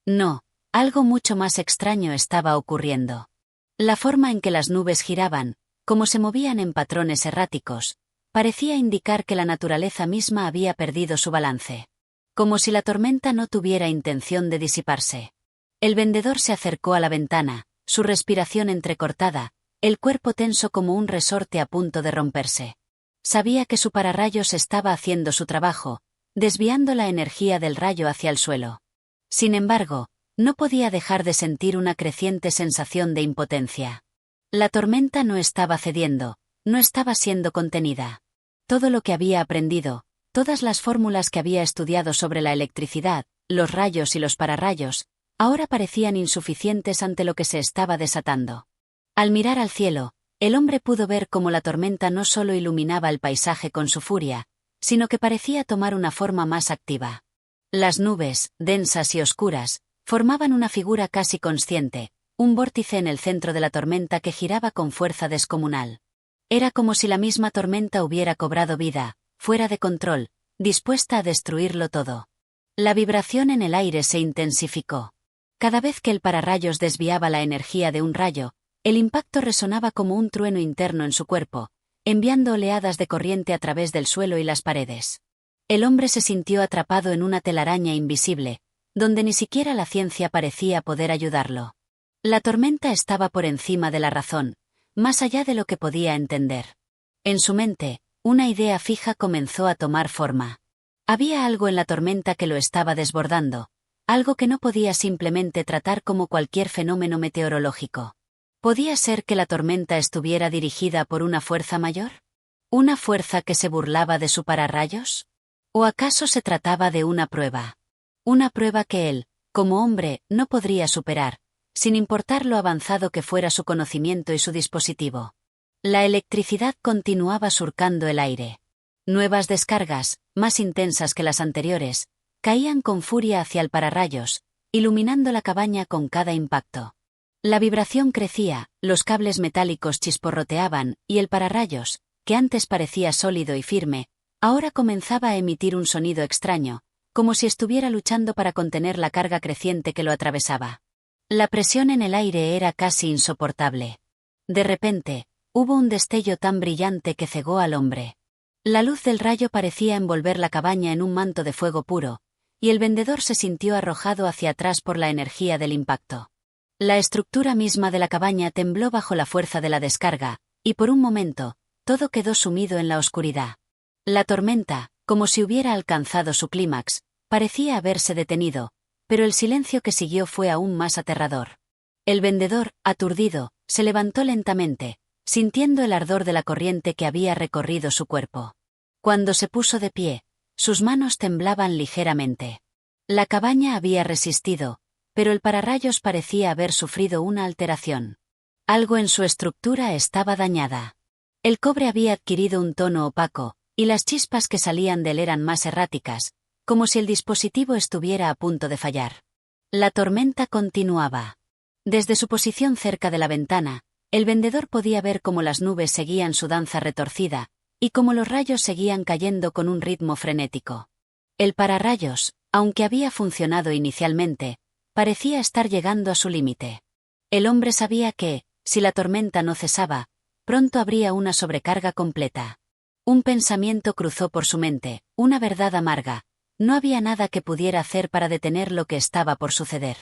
No, algo mucho más extraño estaba ocurriendo. La forma en que las nubes giraban, como se movían en patrones erráticos, parecía indicar que la naturaleza misma había perdido su balance. Como si la tormenta no tuviera intención de disiparse. El vendedor se acercó a la ventana, su respiración entrecortada, el cuerpo tenso como un resorte a punto de romperse. Sabía que su pararrayos estaba haciendo su trabajo, desviando la energía del rayo hacia el suelo. Sin embargo, no podía dejar de sentir una creciente sensación de impotencia. La tormenta no estaba cediendo, no estaba siendo contenida. Todo lo que había aprendido, todas las fórmulas que había estudiado sobre la electricidad, los rayos y los pararrayos, ahora parecían insuficientes ante lo que se estaba desatando. Al mirar al cielo, el hombre pudo ver cómo la tormenta no solo iluminaba el paisaje con su furia, sino que parecía tomar una forma más activa. Las nubes, densas y oscuras, formaban una figura casi consciente, un vórtice en el centro de la tormenta que giraba con fuerza descomunal. Era como si la misma tormenta hubiera cobrado vida, fuera de control, dispuesta a destruirlo todo. La vibración en el aire se intensificó. Cada vez que el pararrayos desviaba la energía de un rayo, el impacto resonaba como un trueno interno en su cuerpo, enviando oleadas de corriente a través del suelo y las paredes. El hombre se sintió atrapado en una telaraña invisible, donde ni siquiera la ciencia parecía poder ayudarlo. La tormenta estaba por encima de la razón, más allá de lo que podía entender. En su mente, una idea fija comenzó a tomar forma. Había algo en la tormenta que lo estaba desbordando, algo que no podía simplemente tratar como cualquier fenómeno meteorológico. ¿Podía ser que la tormenta estuviera dirigida por una fuerza mayor? ¿Una fuerza que se burlaba de su pararrayos? ¿O acaso se trataba de una prueba? Una prueba que él, como hombre, no podría superar, sin importar lo avanzado que fuera su conocimiento y su dispositivo. La electricidad continuaba surcando el aire. Nuevas descargas, más intensas que las anteriores, caían con furia hacia el pararrayos, iluminando la cabaña con cada impacto. La vibración crecía, los cables metálicos chisporroteaban, y el pararrayos, que antes parecía sólido y firme, ahora comenzaba a emitir un sonido extraño, como si estuviera luchando para contener la carga creciente que lo atravesaba. La presión en el aire era casi insoportable. De repente, hubo un destello tan brillante que cegó al hombre. La luz del rayo parecía envolver la cabaña en un manto de fuego puro, y el vendedor se sintió arrojado hacia atrás por la energía del impacto. La estructura misma de la cabaña tembló bajo la fuerza de la descarga, y por un momento, todo quedó sumido en la oscuridad. La tormenta, como si hubiera alcanzado su clímax, parecía haberse detenido, pero el silencio que siguió fue aún más aterrador. El vendedor, aturdido, se levantó lentamente, sintiendo el ardor de la corriente que había recorrido su cuerpo. Cuando se puso de pie, sus manos temblaban ligeramente. La cabaña había resistido, pero el pararrayos parecía haber sufrido una alteración. Algo en su estructura estaba dañada. El cobre había adquirido un tono opaco, y las chispas que salían de él eran más erráticas, como si el dispositivo estuviera a punto de fallar. La tormenta continuaba. Desde su posición cerca de la ventana, el vendedor podía ver cómo las nubes seguían su danza retorcida, y cómo los rayos seguían cayendo con un ritmo frenético. El pararrayos, aunque había funcionado inicialmente, parecía estar llegando a su límite. El hombre sabía que, si la tormenta no cesaba, pronto habría una sobrecarga completa. Un pensamiento cruzó por su mente, una verdad amarga: no había nada que pudiera hacer para detener lo que estaba por suceder.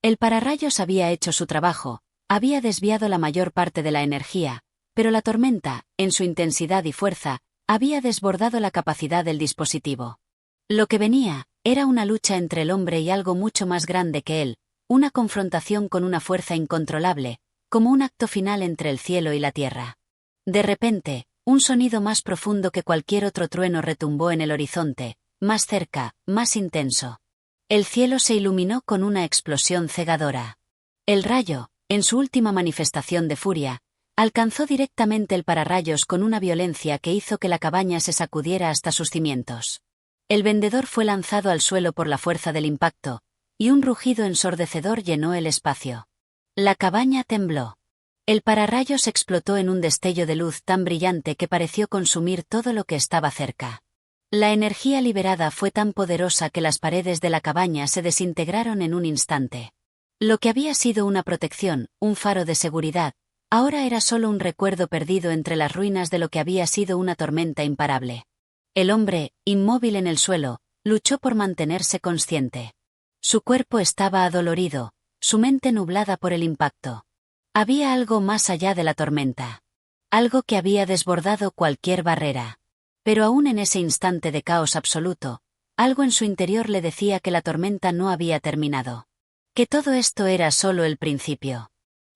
El pararrayos había hecho su trabajo, había desviado la mayor parte de la energía, pero la tormenta, en su intensidad y fuerza, había desbordado la capacidad del dispositivo. Lo que venía era una lucha entre el hombre y algo mucho más grande que él, una confrontación con una fuerza incontrolable, como un acto final entre el cielo y la tierra. De repente, un sonido más profundo que cualquier otro trueno retumbó en el horizonte, más cerca, más intenso. El cielo se iluminó con una explosión cegadora. El rayo, en su última manifestación de furia, alcanzó directamente el pararrayos con una violencia que hizo que la cabaña se sacudiera hasta sus cimientos. El vendedor fue lanzado al suelo por la fuerza del impacto, y un rugido ensordecedor llenó el espacio. La cabaña tembló. El pararrayos explotó en un destello de luz tan brillante que pareció consumir todo lo que estaba cerca. La energía liberada fue tan poderosa que las paredes de la cabaña se desintegraron en un instante. Lo que había sido una protección, un faro de seguridad, ahora era solo un recuerdo perdido entre las ruinas de lo que había sido una tormenta imparable. El hombre, inmóvil en el suelo, luchó por mantenerse consciente. Su cuerpo estaba adolorido, su mente nublada por el impacto. Había algo más allá de la tormenta. Algo que había desbordado cualquier barrera. Pero aún en ese instante de caos absoluto, algo en su interior le decía que la tormenta no había terminado. Que todo esto era solo el principio.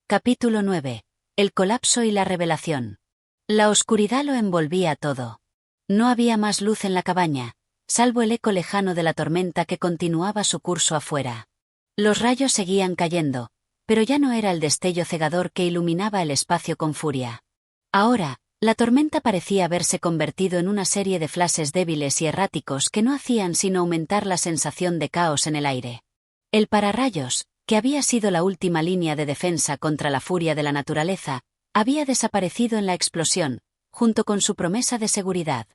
Capítulo 9. El colapso y la revelación. La oscuridad lo envolvía todo. No había más luz en la cabaña, salvo el eco lejano de la tormenta que continuaba su curso afuera. Los rayos seguían cayendo, pero ya no era el destello cegador que iluminaba el espacio con furia. Ahora, la tormenta parecía haberse convertido en una serie de flashes débiles y erráticos que no hacían sino aumentar la sensación de caos en el aire. El pararrayos, que había sido la última línea de defensa contra la furia de la naturaleza, había desaparecido en la explosión, junto con su promesa de seguridad.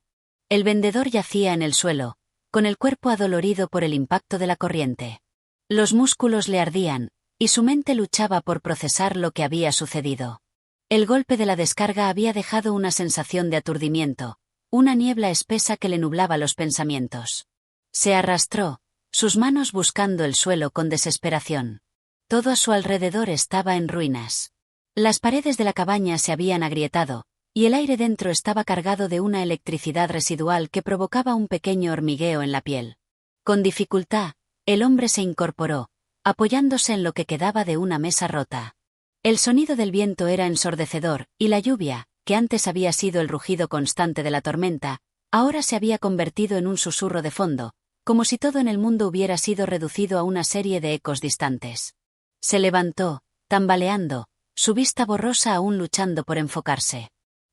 El vendedor yacía en el suelo, con el cuerpo adolorido por el impacto de la corriente. Los músculos le ardían, y su mente luchaba por procesar lo que había sucedido. El golpe de la descarga había dejado una sensación de aturdimiento, una niebla espesa que le nublaba los pensamientos. Se arrastró, sus manos buscando el suelo con desesperación. Todo a su alrededor estaba en ruinas. Las paredes de la cabaña se habían agrietado, y el aire dentro estaba cargado de una electricidad residual que provocaba un pequeño hormigueo en la piel. Con dificultad, el hombre se incorporó, apoyándose en lo que quedaba de una mesa rota. El sonido del viento era ensordecedor, y la lluvia, que antes había sido el rugido constante de la tormenta, ahora se había convertido en un susurro de fondo, como si todo en el mundo hubiera sido reducido a una serie de ecos distantes. Se levantó, tambaleando, su vista borrosa aún luchando por enfocarse.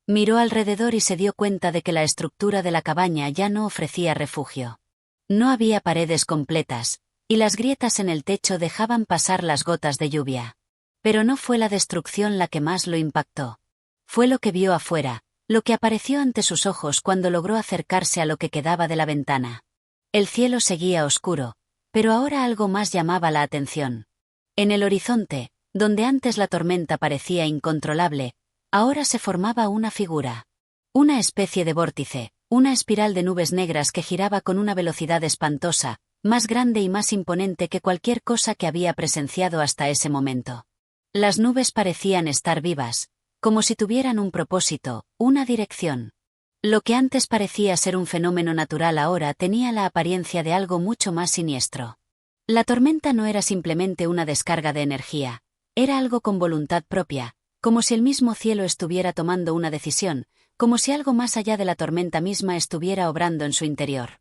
Miró alrededor y se dio cuenta de que la estructura de la cabaña ya no ofrecía refugio. No había paredes completas, y las grietas en el techo dejaban pasar las gotas de lluvia. Pero no fue la destrucción la que más lo impactó. Fue lo que vio afuera, lo que apareció ante sus ojos cuando logró acercarse a lo que quedaba de la ventana. El cielo seguía oscuro, pero ahora algo más llamaba la atención. En el horizonte, donde antes la tormenta parecía incontrolable, ahora se formaba una figura. Una especie de vórtice, una espiral de nubes negras que giraba con una velocidad espantosa, más grande y más imponente que cualquier cosa que había presenciado hasta ese momento. Las nubes parecían estar vivas, como si tuvieran un propósito, una dirección. Lo que antes parecía ser un fenómeno natural ahora tenía la apariencia de algo mucho más siniestro. La tormenta no era simplemente una descarga de energía, era algo con voluntad propia, como si el mismo cielo estuviera tomando una decisión, como si algo más allá de la tormenta misma estuviera obrando en su interior.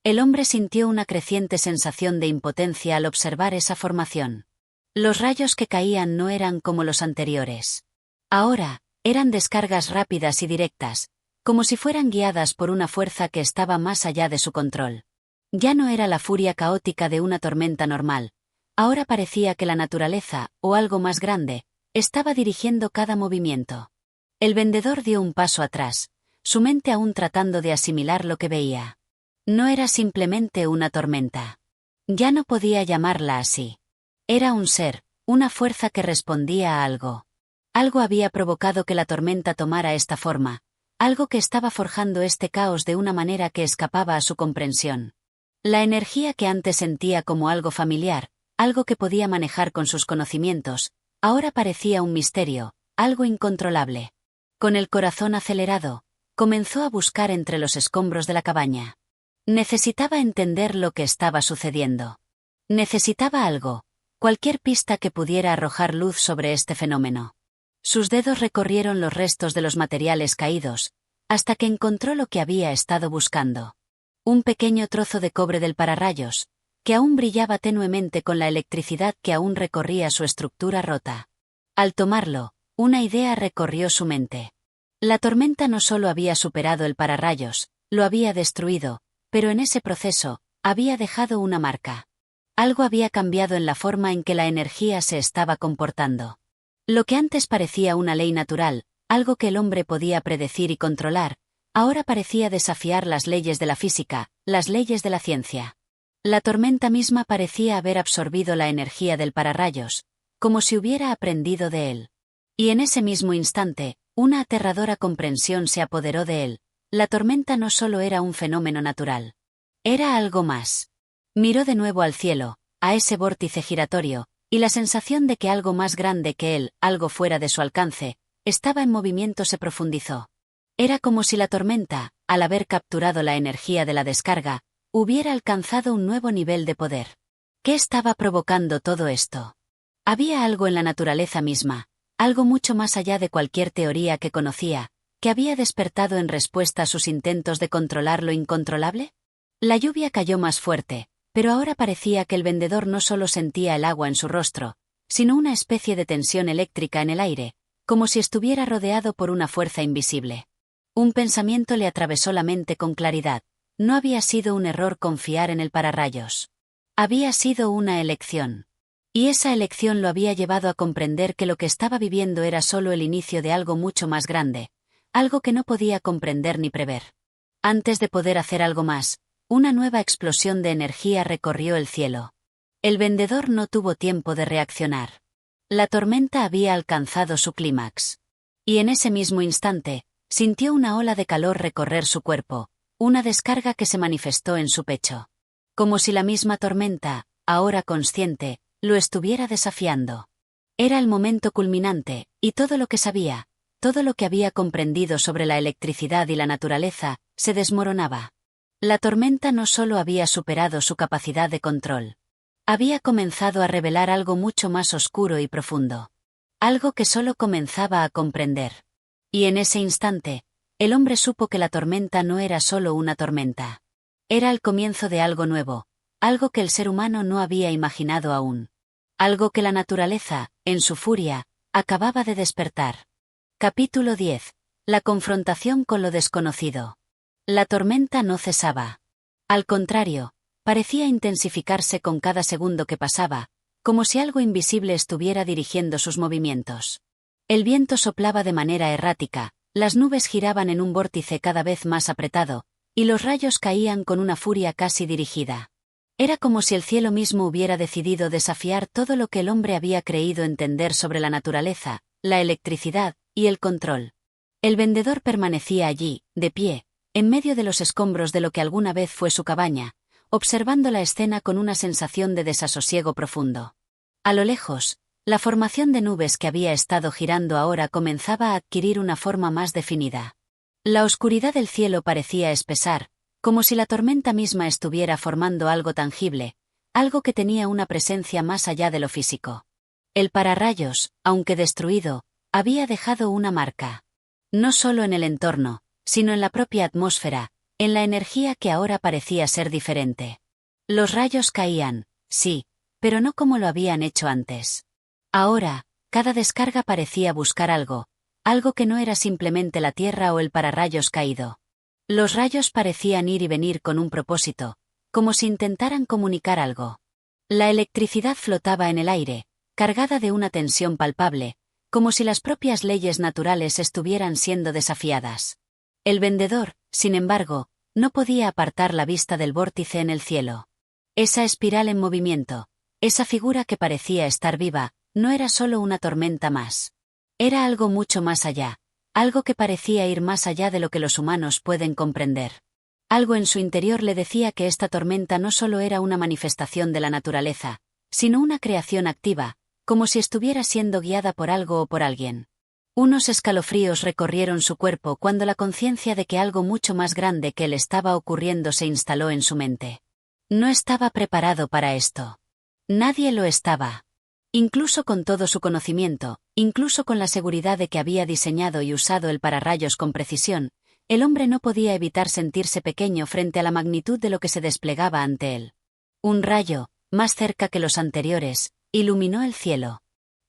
El hombre sintió una creciente sensación de impotencia al observar esa formación. Los rayos que caían no eran como los anteriores. Ahora, eran descargas rápidas y directas, como si fueran guiadas por una fuerza que estaba más allá de su control. Ya no era la furia caótica de una tormenta normal, ahora parecía que la naturaleza, o algo más grande, estaba dirigiendo cada movimiento. El vendedor dio un paso atrás, su mente aún tratando de asimilar lo que veía. No era simplemente una tormenta. Ya no podía llamarla así. Era un ser, una fuerza que respondía a algo. Algo había provocado que la tormenta tomara esta forma, algo que estaba forjando este caos de una manera que escapaba a su comprensión. La energía que antes sentía como algo familiar, algo que podía manejar con sus conocimientos, ahora parecía un misterio, algo incontrolable. Con el corazón acelerado, comenzó a buscar entre los escombros de la cabaña. Necesitaba entender lo que estaba sucediendo. Necesitaba algo, cualquier pista que pudiera arrojar luz sobre este fenómeno. Sus dedos recorrieron los restos de los materiales caídos, hasta que encontró lo que había estado buscando. Un pequeño trozo de cobre del pararrayos, que aún brillaba tenuemente con la electricidad que aún recorría su estructura rota. Al tomarlo, una idea recorrió su mente. La tormenta no solo había superado el pararrayos, lo había destruido, pero en ese proceso, había dejado una marca. Algo había cambiado en la forma en que la energía se estaba comportando. Lo que antes parecía una ley natural, algo que el hombre podía predecir y controlar, ahora parecía desafiar las leyes de la física, las leyes de la ciencia. La tormenta misma parecía haber absorbido la energía del pararrayos, como si hubiera aprendido de él. Y en ese mismo instante, una aterradora comprensión se apoderó de él. La tormenta no solo era un fenómeno natural. Era algo más. Miró de nuevo al cielo, a ese vórtice giratorio, y la sensación de que algo más grande que él, algo fuera de su alcance, estaba en movimiento se profundizó. Era como si la tormenta, al haber capturado la energía de la descarga, hubiera alcanzado un nuevo nivel de poder. ¿Qué estaba provocando todo esto? Había algo en la naturaleza misma, algo mucho más allá de cualquier teoría que conocía, que había despertado en respuesta a sus intentos de controlar lo incontrolable. La lluvia cayó más fuerte, pero ahora parecía que el vendedor no solo sentía el agua en su rostro, sino una especie de tensión eléctrica en el aire, como si estuviera rodeado por una fuerza invisible. Un pensamiento le atravesó la mente con claridad. No había sido un error confiar en el pararrayos. Había sido una elección. Y esa elección lo había llevado a comprender que lo que estaba viviendo era solo el inicio de algo mucho más grande, algo que no podía comprender ni prever. Antes de poder hacer algo más, una nueva explosión de energía recorrió el cielo. El vendedor no tuvo tiempo de reaccionar. La tormenta había alcanzado su clímax. Y en ese mismo instante, sintió una ola de calor recorrer su cuerpo, una descarga que se manifestó en su pecho. Como si la misma tormenta, ahora consciente, lo estuviera desafiando. Era el momento culminante, y todo lo que sabía, todo lo que había comprendido sobre la electricidad y la naturaleza, se desmoronaba. La tormenta no solo había superado su capacidad de control. Había comenzado a revelar algo mucho más oscuro y profundo. Algo que solo comenzaba a comprender. Y en ese instante, el hombre supo que la tormenta no era solo una tormenta. Era el comienzo de algo nuevo, algo que el ser humano no había imaginado aún. Algo que la naturaleza, en su furia, acababa de despertar. Capítulo 10. La confrontación con lo desconocido. La tormenta no cesaba. Al contrario, parecía intensificarse con cada segundo que pasaba, como si algo invisible estuviera dirigiendo sus movimientos. El viento soplaba de manera errática, las nubes giraban en un vórtice cada vez más apretado, y los rayos caían con una furia casi dirigida. Era como si el cielo mismo hubiera decidido desafiar todo lo que el hombre había creído entender sobre la naturaleza, la electricidad y el control. El vendedor permanecía allí, de pie, en medio de los escombros de lo que alguna vez fue su cabaña, observando la escena con una sensación de desasosiego profundo. A lo lejos, la formación de nubes que había estado girando ahora comenzaba a adquirir una forma más definida. La oscuridad del cielo parecía espesar, como si la tormenta misma estuviera formando algo tangible, algo que tenía una presencia más allá de lo físico. El pararrayos, aunque destruido, había dejado una marca. No solo en el entorno, sino en la propia atmósfera, en la energía que ahora parecía ser diferente. Los rayos caían, sí, pero no como lo habían hecho antes. Ahora, cada descarga parecía buscar algo que no era simplemente la tierra o el pararrayos caído. Los rayos parecían ir y venir con un propósito, como si intentaran comunicar algo. La electricidad flotaba en el aire, cargada de una tensión palpable, como si las propias leyes naturales estuvieran siendo desafiadas. El vendedor, sin embargo, no podía apartar la vista del vórtice en el cielo. Esa espiral en movimiento, esa figura que parecía estar viva, no era solo una tormenta más. Era algo mucho más allá, algo que parecía ir más allá de lo que los humanos pueden comprender. Algo en su interior le decía que esta tormenta no solo era una manifestación de la naturaleza, sino una creación activa, como si estuviera siendo guiada por algo o por alguien. Unos escalofríos recorrieron su cuerpo cuando la conciencia de que algo mucho más grande que él estaba ocurriendo se instaló en su mente. No estaba preparado para esto. Nadie lo estaba. Incluso con todo su conocimiento, incluso con la seguridad de que había diseñado y usado el pararrayos con precisión, el hombre no podía evitar sentirse pequeño frente a la magnitud de lo que se desplegaba ante él. Un rayo, más cerca que los anteriores, iluminó el cielo.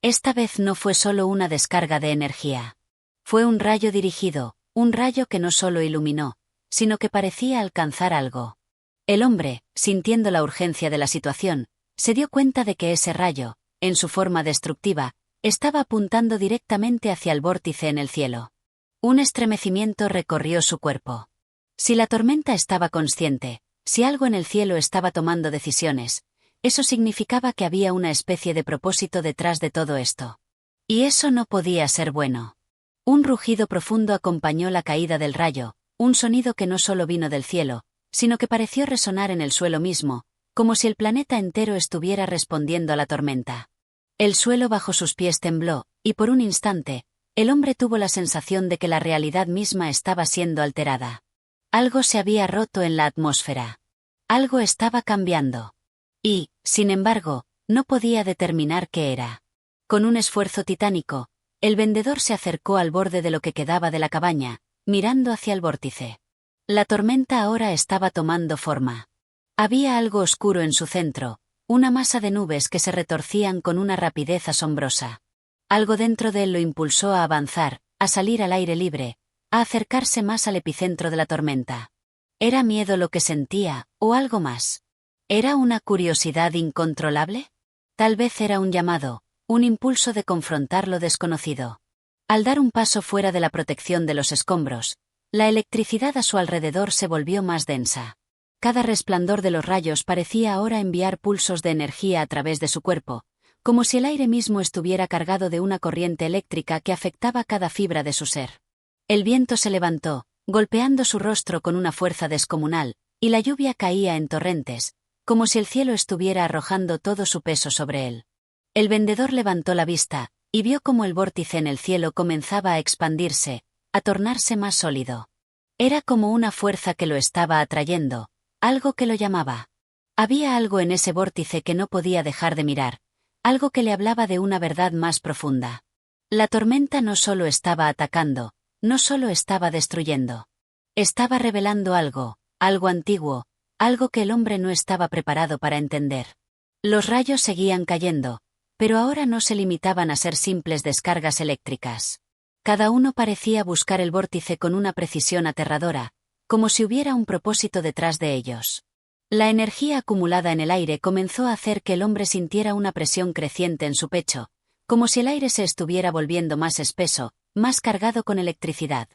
Esta vez no fue solo una descarga de energía. Fue un rayo dirigido, un rayo que no solo iluminó, sino que parecía alcanzar algo. El hombre, sintiendo la urgencia de la situación, se dio cuenta de que ese rayo, en su forma destructiva, estaba apuntando directamente hacia el vórtice en el cielo. Un estremecimiento recorrió su cuerpo. Si la tormenta estaba consciente, si algo en el cielo estaba tomando decisiones, eso significaba que había una especie de propósito detrás de todo esto. Y eso no podía ser bueno. Un rugido profundo acompañó la caída del rayo, un sonido que no solo vino del cielo, sino que pareció resonar en el suelo mismo, como si el planeta entero estuviera respondiendo a la tormenta. El suelo bajo sus pies tembló, y por un instante, el hombre tuvo la sensación de que la realidad misma estaba siendo alterada. Algo se había roto en la atmósfera. Algo estaba cambiando. Y, sin embargo, no podía determinar qué era. Con un esfuerzo titánico, el vendedor se acercó al borde de lo que quedaba de la cabaña, mirando hacia el vórtice. La tormenta ahora estaba tomando forma. Había algo oscuro en su centro, una masa de nubes que se retorcían con una rapidez asombrosa. Algo dentro de él lo impulsó a avanzar, a salir al aire libre, a acercarse más al epicentro de la tormenta. ¿Era miedo lo que sentía, o algo más? ¿Era una curiosidad incontrolable? Tal vez era un llamado, un impulso de confrontar lo desconocido. Al dar un paso fuera de la protección de los escombros, la electricidad a su alrededor se volvió más densa. Cada resplandor de los rayos parecía ahora enviar pulsos de energía a través de su cuerpo, como si el aire mismo estuviera cargado de una corriente eléctrica que afectaba cada fibra de su ser. El viento se levantó, golpeando su rostro con una fuerza descomunal, y la lluvia caía en torrentes, como si el cielo estuviera arrojando todo su peso sobre él. El vendedor levantó la vista, y vio cómo el vórtice en el cielo comenzaba a expandirse, a tornarse más sólido. Era como una fuerza que lo estaba atrayendo, algo que lo llamaba. Había algo en ese vórtice que no podía dejar de mirar, algo que le hablaba de una verdad más profunda. La tormenta no solo estaba atacando, no solo estaba destruyendo. Estaba revelando algo antiguo, algo que el hombre no estaba preparado para entender. Los rayos seguían cayendo, pero ahora no se limitaban a ser simples descargas eléctricas. Cada uno parecía buscar el vórtice con una precisión aterradora, como si hubiera un propósito detrás de ellos. La energía acumulada en el aire comenzó a hacer que el hombre sintiera una presión creciente en su pecho, como si el aire se estuviera volviendo más espeso, más cargado con electricidad.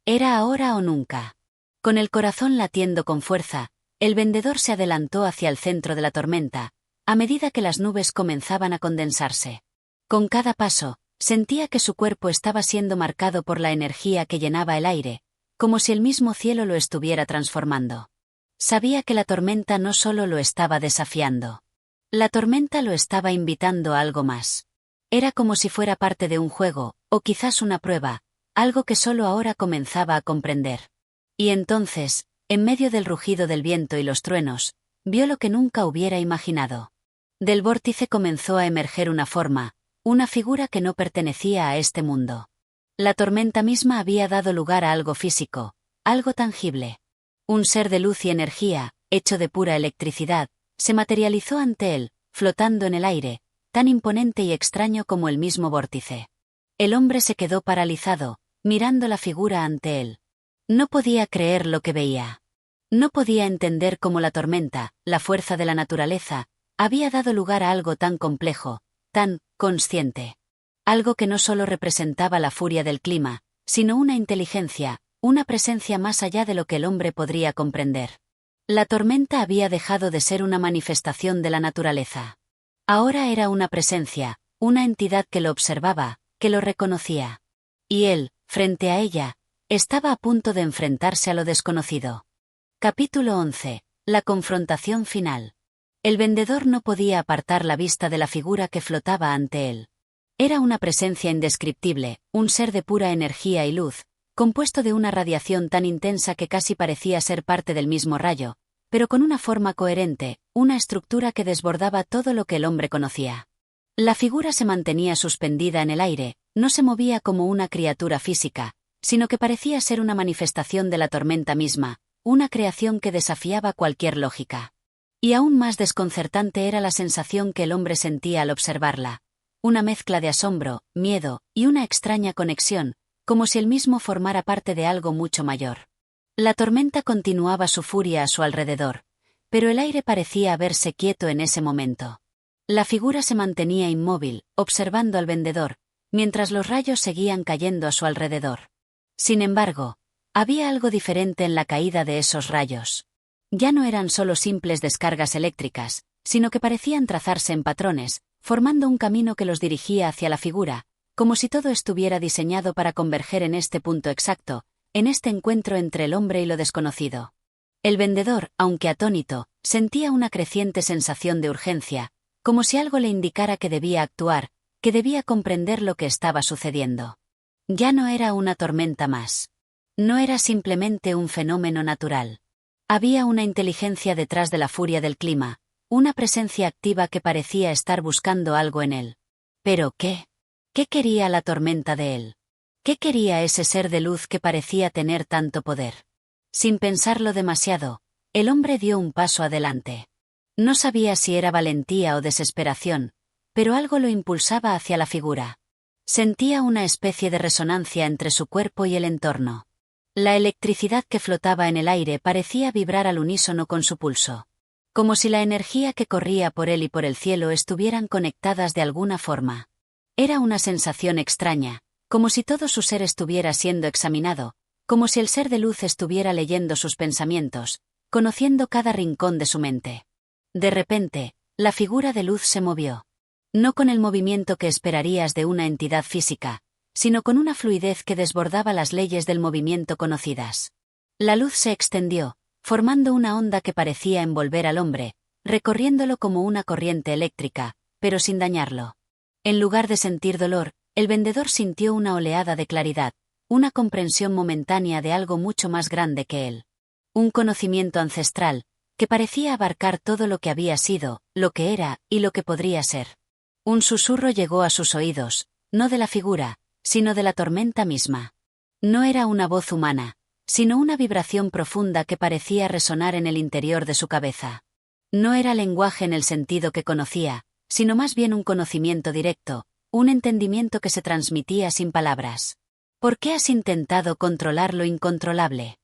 Era ahora o nunca. Con el corazón latiendo con fuerza, el vendedor se adelantó hacia el centro de la tormenta, a medida que las nubes comenzaban a condensarse. Con cada paso, sentía que su cuerpo estaba siendo marcado por la energía que llenaba el aire, como si el mismo cielo lo estuviera transformando. Sabía que la tormenta no solo lo estaba desafiando. La tormenta lo estaba invitando a algo más. Era como si fuera parte de un juego, o quizás una prueba, algo que solo ahora comenzaba a comprender. Y entonces, en medio del rugido del viento y los truenos, vio lo que nunca hubiera imaginado. Del vórtice comenzó a emerger una forma, una figura que no pertenecía a este mundo. La tormenta misma había dado lugar a algo físico, algo tangible. Un ser de luz y energía, hecho de pura electricidad, se materializó ante él, flotando en el aire, tan imponente y extraño como el mismo vórtice. El hombre se quedó paralizado, mirando la figura ante él. No podía creer lo que veía. No podía entender cómo la tormenta, la fuerza de la naturaleza, había dado lugar a algo tan complejo, tan consciente. Algo que no solo representaba la furia del clima, sino una inteligencia, una presencia más allá de lo que el hombre podría comprender. La tormenta había dejado de ser una manifestación de la naturaleza. Ahora era una presencia, una entidad que lo observaba, que lo reconocía. Y él, frente a ella, estaba a punto de enfrentarse a lo desconocido. Capítulo 11. La confrontación final. El vendedor no podía apartar la vista de la figura que flotaba ante él. Era una presencia indescriptible, un ser de pura energía y luz, compuesto de una radiación tan intensa que casi parecía ser parte del mismo rayo, pero con una forma coherente, una estructura que desbordaba todo lo que el hombre conocía. La figura se mantenía suspendida en el aire, no se movía como una criatura física, sino que parecía ser una manifestación de la tormenta misma, una creación que desafiaba cualquier lógica. Y aún más desconcertante era la sensación que el hombre sentía al observarla. Una mezcla de asombro, miedo, y una extraña conexión, como si él mismo formara parte de algo mucho mayor. La tormenta continuaba su furia a su alrededor, pero el aire parecía haberse quieto en ese momento. La figura se mantenía inmóvil, observando al vendedor, mientras los rayos seguían cayendo a su alrededor. Sin embargo, había algo diferente en la caída de esos rayos. Ya no eran solo simples descargas eléctricas, sino que parecían trazarse en patrones, formando un camino que los dirigía hacia la figura, como si todo estuviera diseñado para converger en este punto exacto, en este encuentro entre el hombre y lo desconocido. El vendedor, aunque atónito, sentía una creciente sensación de urgencia, como si algo le indicara que debía actuar, que debía comprender lo que estaba sucediendo. Ya no era una tormenta más. No era simplemente un fenómeno natural. Había una inteligencia detrás de la furia del clima, una presencia activa que parecía estar buscando algo en él. ¿Pero qué? ¿Qué quería la tormenta de él? ¿Qué quería ese ser de luz que parecía tener tanto poder? Sin pensarlo demasiado, el hombre dio un paso adelante. No sabía si era valentía o desesperación, pero algo lo impulsaba hacia la figura. Sentía una especie de resonancia entre su cuerpo y el entorno. La electricidad que flotaba en el aire parecía vibrar al unísono con su pulso. Como si la energía que corría por él y por el cielo estuvieran conectadas de alguna forma. Era una sensación extraña, como si todo su ser estuviera siendo examinado, como si el ser de luz estuviera leyendo sus pensamientos, conociendo cada rincón de su mente. De repente, la figura de luz se movió. No con el movimiento que esperarías de una entidad física, sino con una fluidez que desbordaba las leyes del movimiento conocidas. La luz se extendió, formando una onda que parecía envolver al hombre, recorriéndolo como una corriente eléctrica, pero sin dañarlo. En lugar de sentir dolor, el vendedor sintió una oleada de claridad, una comprensión momentánea de algo mucho más grande que él. Un conocimiento ancestral, que parecía abarcar todo lo que había sido, lo que era y lo que podría ser. Un susurro llegó a sus oídos, no de la figura, sino de la tormenta misma. No era una voz humana, sino una vibración profunda que parecía resonar en el interior de su cabeza. No era lenguaje en el sentido que conocía, sino más bien un conocimiento directo, un entendimiento que se transmitía sin palabras. ¿Por qué has intentado controlar lo incontrolable?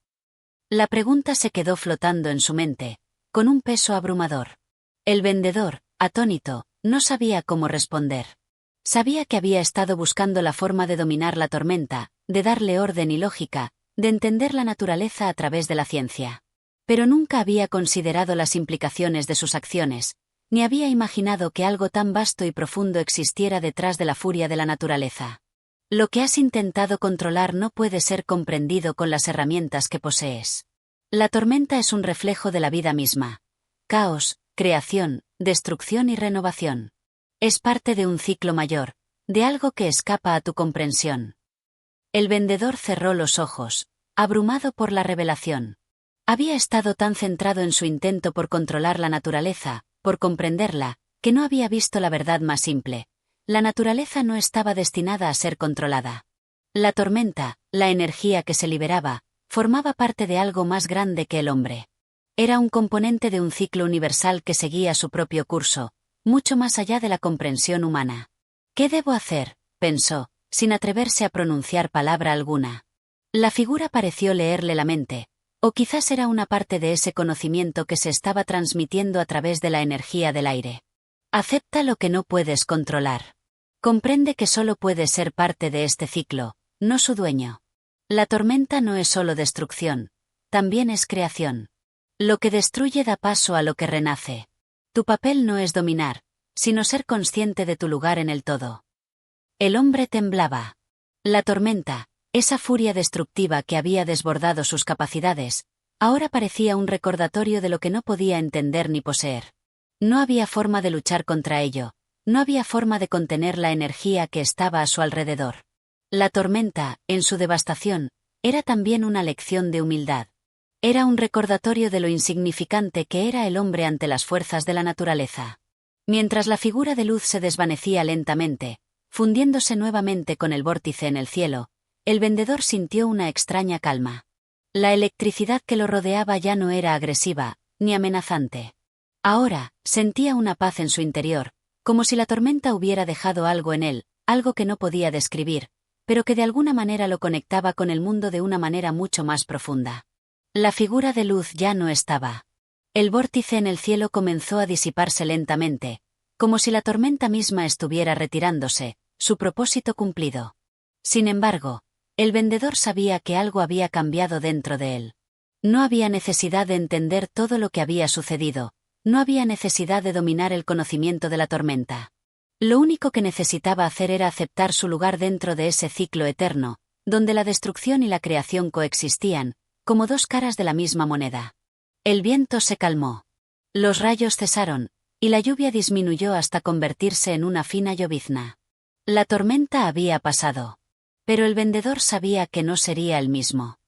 La pregunta se quedó flotando en su mente, con un peso abrumador. El vendedor, atónito, no sabía cómo responder. Sabía que había estado buscando la forma de dominar la tormenta, de darle orden y lógica, de entender la naturaleza a través de la ciencia. Pero nunca había considerado las implicaciones de sus acciones, ni había imaginado que algo tan vasto y profundo existiera detrás de la furia de la naturaleza. Lo que has intentado controlar no puede ser comprendido con las herramientas que posees. La tormenta es un reflejo de la vida misma. Caos, creación, destrucción y renovación. Es parte de un ciclo mayor, de algo que escapa a tu comprensión. El vendedor cerró los ojos, abrumado por la revelación. Había estado tan centrado en su intento por controlar la naturaleza, por comprenderla, que no había visto la verdad más simple. La naturaleza no estaba destinada a ser controlada. La tormenta, la energía que se liberaba, formaba parte de algo más grande que el hombre. Era un componente de un ciclo universal que seguía su propio curso, mucho más allá de la comprensión humana. ¿Qué debo hacer?, pensó, sin atreverse a pronunciar palabra alguna. La figura pareció leerle la mente, o quizás era una parte de ese conocimiento que se estaba transmitiendo a través de la energía del aire. Acepta lo que no puedes controlar. Comprende que solo puedes ser parte de este ciclo, no su dueño. La tormenta no es solo destrucción, también es creación. Lo que destruye da paso a lo que renace. Tu papel no es dominar, sino ser consciente de tu lugar en el todo. El hombre temblaba. La tormenta, esa furia destructiva que había desbordado sus capacidades, ahora parecía un recordatorio de lo que no podía entender ni poseer. No había forma de luchar contra ello, no había forma de contener la energía que estaba a su alrededor. La tormenta, en su devastación, era también una lección de humildad. Era un recordatorio de lo insignificante que era el hombre ante las fuerzas de la naturaleza. Mientras la figura de luz se desvanecía lentamente, fundiéndose nuevamente con el vórtice en el cielo, el vendedor sintió una extraña calma. La electricidad que lo rodeaba ya no era agresiva, ni amenazante. Ahora, sentía una paz en su interior, como si la tormenta hubiera dejado algo en él, algo que no podía describir, pero que de alguna manera lo conectaba con el mundo de una manera mucho más profunda. La figura de luz ya no estaba. El vórtice en el cielo comenzó a disiparse lentamente, como si la tormenta misma estuviera retirándose, su propósito cumplido. Sin embargo, el vendedor sabía que algo había cambiado dentro de él. No había necesidad de entender todo lo que había sucedido, no había necesidad de dominar el conocimiento de la tormenta. Lo único que necesitaba hacer era aceptar su lugar dentro de ese ciclo eterno, donde la destrucción y la creación coexistían, como dos caras de la misma moneda. El viento se calmó. Los rayos cesaron, y la lluvia disminuyó hasta convertirse en una fina llovizna. La tormenta había pasado. Pero el vendedor sabía que no sería el mismo.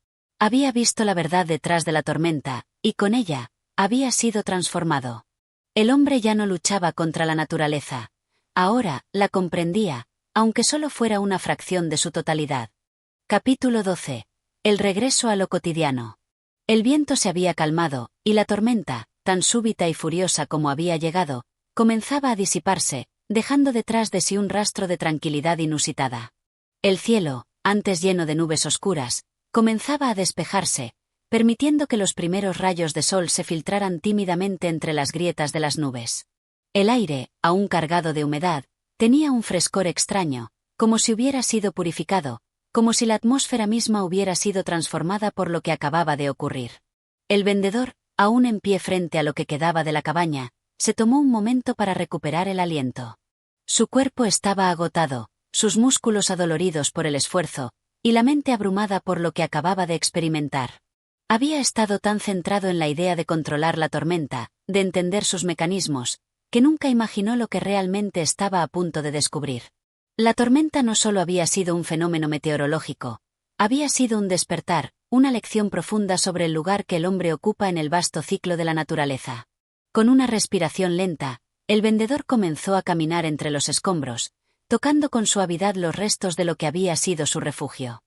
Había visto la verdad detrás de la tormenta, y con ella, había sido transformado. El hombre ya no luchaba contra la naturaleza. Ahora, la comprendía, aunque solo fuera una fracción de su totalidad. Capítulo 12. El regreso a lo cotidiano. El viento se había calmado, y la tormenta, tan súbita y furiosa como había llegado, comenzaba a disiparse, dejando detrás de sí un rastro de tranquilidad inusitada. El cielo, antes lleno de nubes oscuras, comenzaba a despejarse, permitiendo que los primeros rayos de sol se filtraran tímidamente entre las grietas de las nubes. El aire, aún cargado de humedad, tenía un frescor extraño, como si hubiera sido purificado, como si la atmósfera misma hubiera sido transformada por lo que acababa de ocurrir. El vendedor, aún en pie frente a lo que quedaba de la cabaña, se tomó un momento para recuperar el aliento. Su cuerpo estaba agotado, sus músculos adoloridos por el esfuerzo, y la mente abrumada por lo que acababa de experimentar. Había estado tan centrado en la idea de controlar la tormenta, de entender sus mecanismos, que nunca imaginó lo que realmente estaba a punto de descubrir. La tormenta no solo había sido un fenómeno meteorológico, había sido un despertar, una lección profunda sobre el lugar que el hombre ocupa en el vasto ciclo de la naturaleza. Con una respiración lenta, el vendedor comenzó a caminar entre los escombros, tocando con suavidad los restos de lo que había sido su refugio.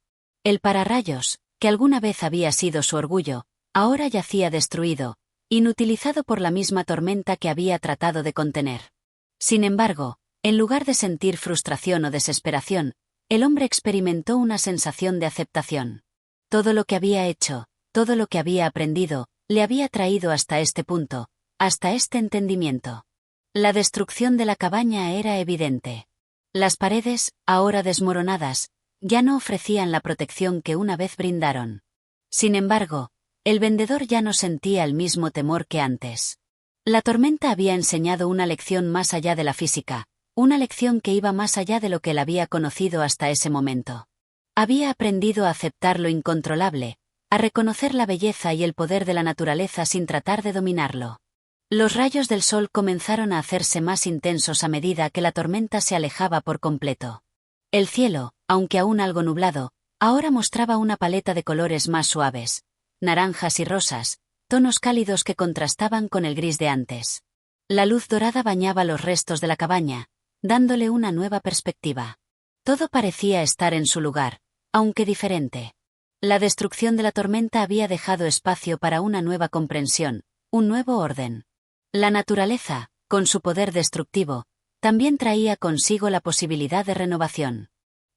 El pararrayos, que alguna vez había sido su orgullo, ahora yacía destruido, inutilizado por la misma tormenta que había tratado de contener. Sin embargo, en lugar de sentir frustración o desesperación, el hombre experimentó una sensación de aceptación. Todo lo que había hecho, todo lo que había aprendido, le había traído hasta este punto, hasta este entendimiento. La destrucción de la cabaña era evidente. Las paredes, ahora desmoronadas, ya no ofrecían la protección que una vez brindaron. Sin embargo, el vendedor ya no sentía el mismo temor que antes. La tormenta había enseñado una lección más allá de la física, una lección que iba más allá de lo que él había conocido hasta ese momento. Había aprendido a aceptar lo incontrolable, a reconocer la belleza y el poder de la naturaleza sin tratar de dominarlo. Los rayos del sol comenzaron a hacerse más intensos a medida que la tormenta se alejaba por completo. El cielo, aunque aún algo nublado, ahora mostraba una paleta de colores más suaves, naranjas y rosas, tonos cálidos que contrastaban con el gris de antes. La luz dorada bañaba los restos de la cabaña, dándole una nueva perspectiva. Todo parecía estar en su lugar, aunque diferente. La destrucción de la tormenta había dejado espacio para una nueva comprensión, un nuevo orden. La naturaleza, con su poder destructivo, también traía consigo la posibilidad de renovación.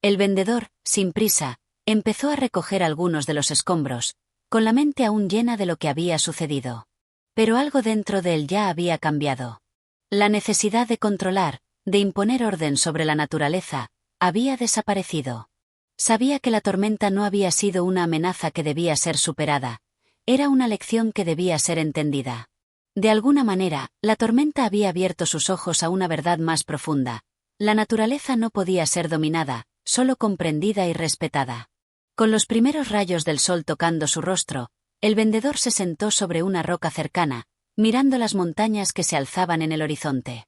El vendedor, sin prisa, empezó a recoger algunos de los escombros, con la mente aún llena de lo que había sucedido. Pero algo dentro de él ya había cambiado. La necesidad de controlar, de imponer orden sobre la naturaleza, había desaparecido. Sabía que la tormenta no había sido una amenaza que debía ser superada, era una lección que debía ser entendida. De alguna manera, la tormenta había abierto sus ojos a una verdad más profunda. La naturaleza no podía ser dominada, solo comprendida y respetada. Con los primeros rayos del sol tocando su rostro, el vendedor se sentó sobre una roca cercana, mirando las montañas que se alzaban en el horizonte.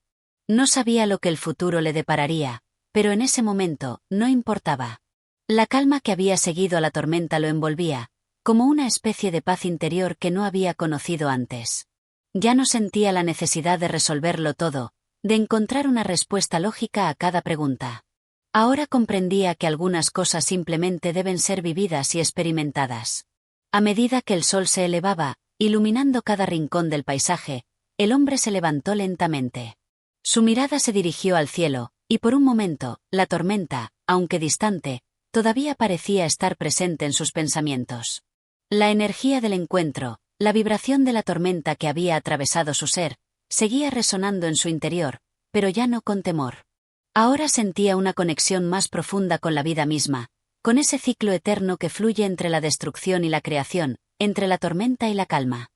No sabía lo que el futuro le depararía, pero en ese momento no importaba. La calma que había seguido a la tormenta lo envolvía, como una especie de paz interior que no había conocido antes. Ya no sentía la necesidad de resolverlo todo, de encontrar una respuesta lógica a cada pregunta. Ahora comprendía que algunas cosas simplemente deben ser vividas y experimentadas. A medida que el sol se elevaba, iluminando cada rincón del paisaje, el hombre se levantó lentamente. Su mirada se dirigió al cielo, y por un momento, la tormenta, aunque distante, todavía parecía estar presente en sus pensamientos. La energía del encuentro, la vibración de la tormenta que había atravesado su ser, seguía resonando en su interior, pero ya no con temor. Ahora sentía una conexión más profunda con la vida misma, con ese ciclo eterno que fluye entre la destrucción y la creación, entre la tormenta y la calma.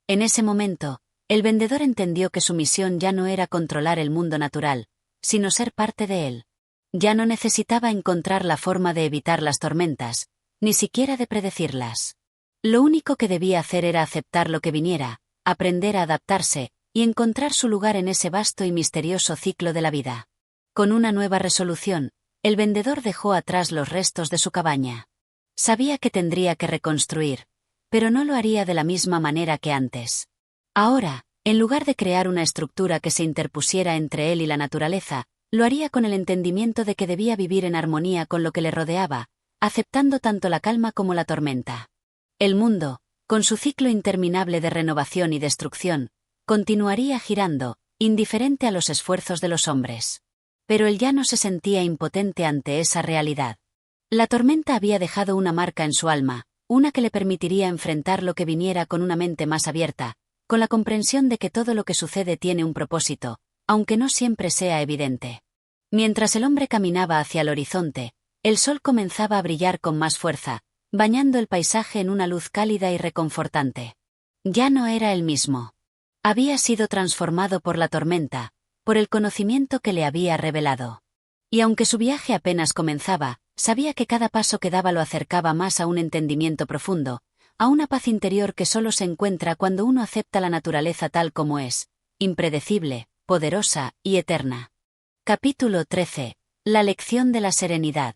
En ese momento, el vendedor entendió que su misión ya no era controlar el mundo natural, sino ser parte de él. Ya no necesitaba encontrar la forma de evitar las tormentas, ni siquiera de predecirlas. Lo único que debía hacer era aceptar lo que viniera, aprender a adaptarse, y encontrar su lugar en ese vasto y misterioso ciclo de la vida. Con una nueva resolución, el vendedor dejó atrás los restos de su cabaña. Sabía que tendría que reconstruir, pero no lo haría de la misma manera que antes. Ahora, en lugar de crear una estructura que se interpusiera entre él y la naturaleza, lo haría con el entendimiento de que debía vivir en armonía con lo que le rodeaba, aceptando tanto la calma como la tormenta. El mundo, con su ciclo interminable de renovación y destrucción, continuaría girando, indiferente a los esfuerzos de los hombres. Pero él ya no se sentía impotente ante esa realidad. La tormenta había dejado una marca en su alma, una que le permitiría enfrentar lo que viniera con una mente más abierta, con la comprensión de que todo lo que sucede tiene un propósito, aunque no siempre sea evidente. Mientras el hombre caminaba hacia el horizonte, el sol comenzaba a brillar con más fuerza, bañando el paisaje en una luz cálida y reconfortante. Ya no era el mismo. Había sido transformado por la tormenta, por el conocimiento que le había revelado. Y aunque su viaje apenas comenzaba, sabía que cada paso que daba lo acercaba más a un entendimiento profundo, a una paz interior que solo se encuentra cuando uno acepta la naturaleza tal como es, impredecible, poderosa y eterna. Capítulo 13. La lección de la serenidad.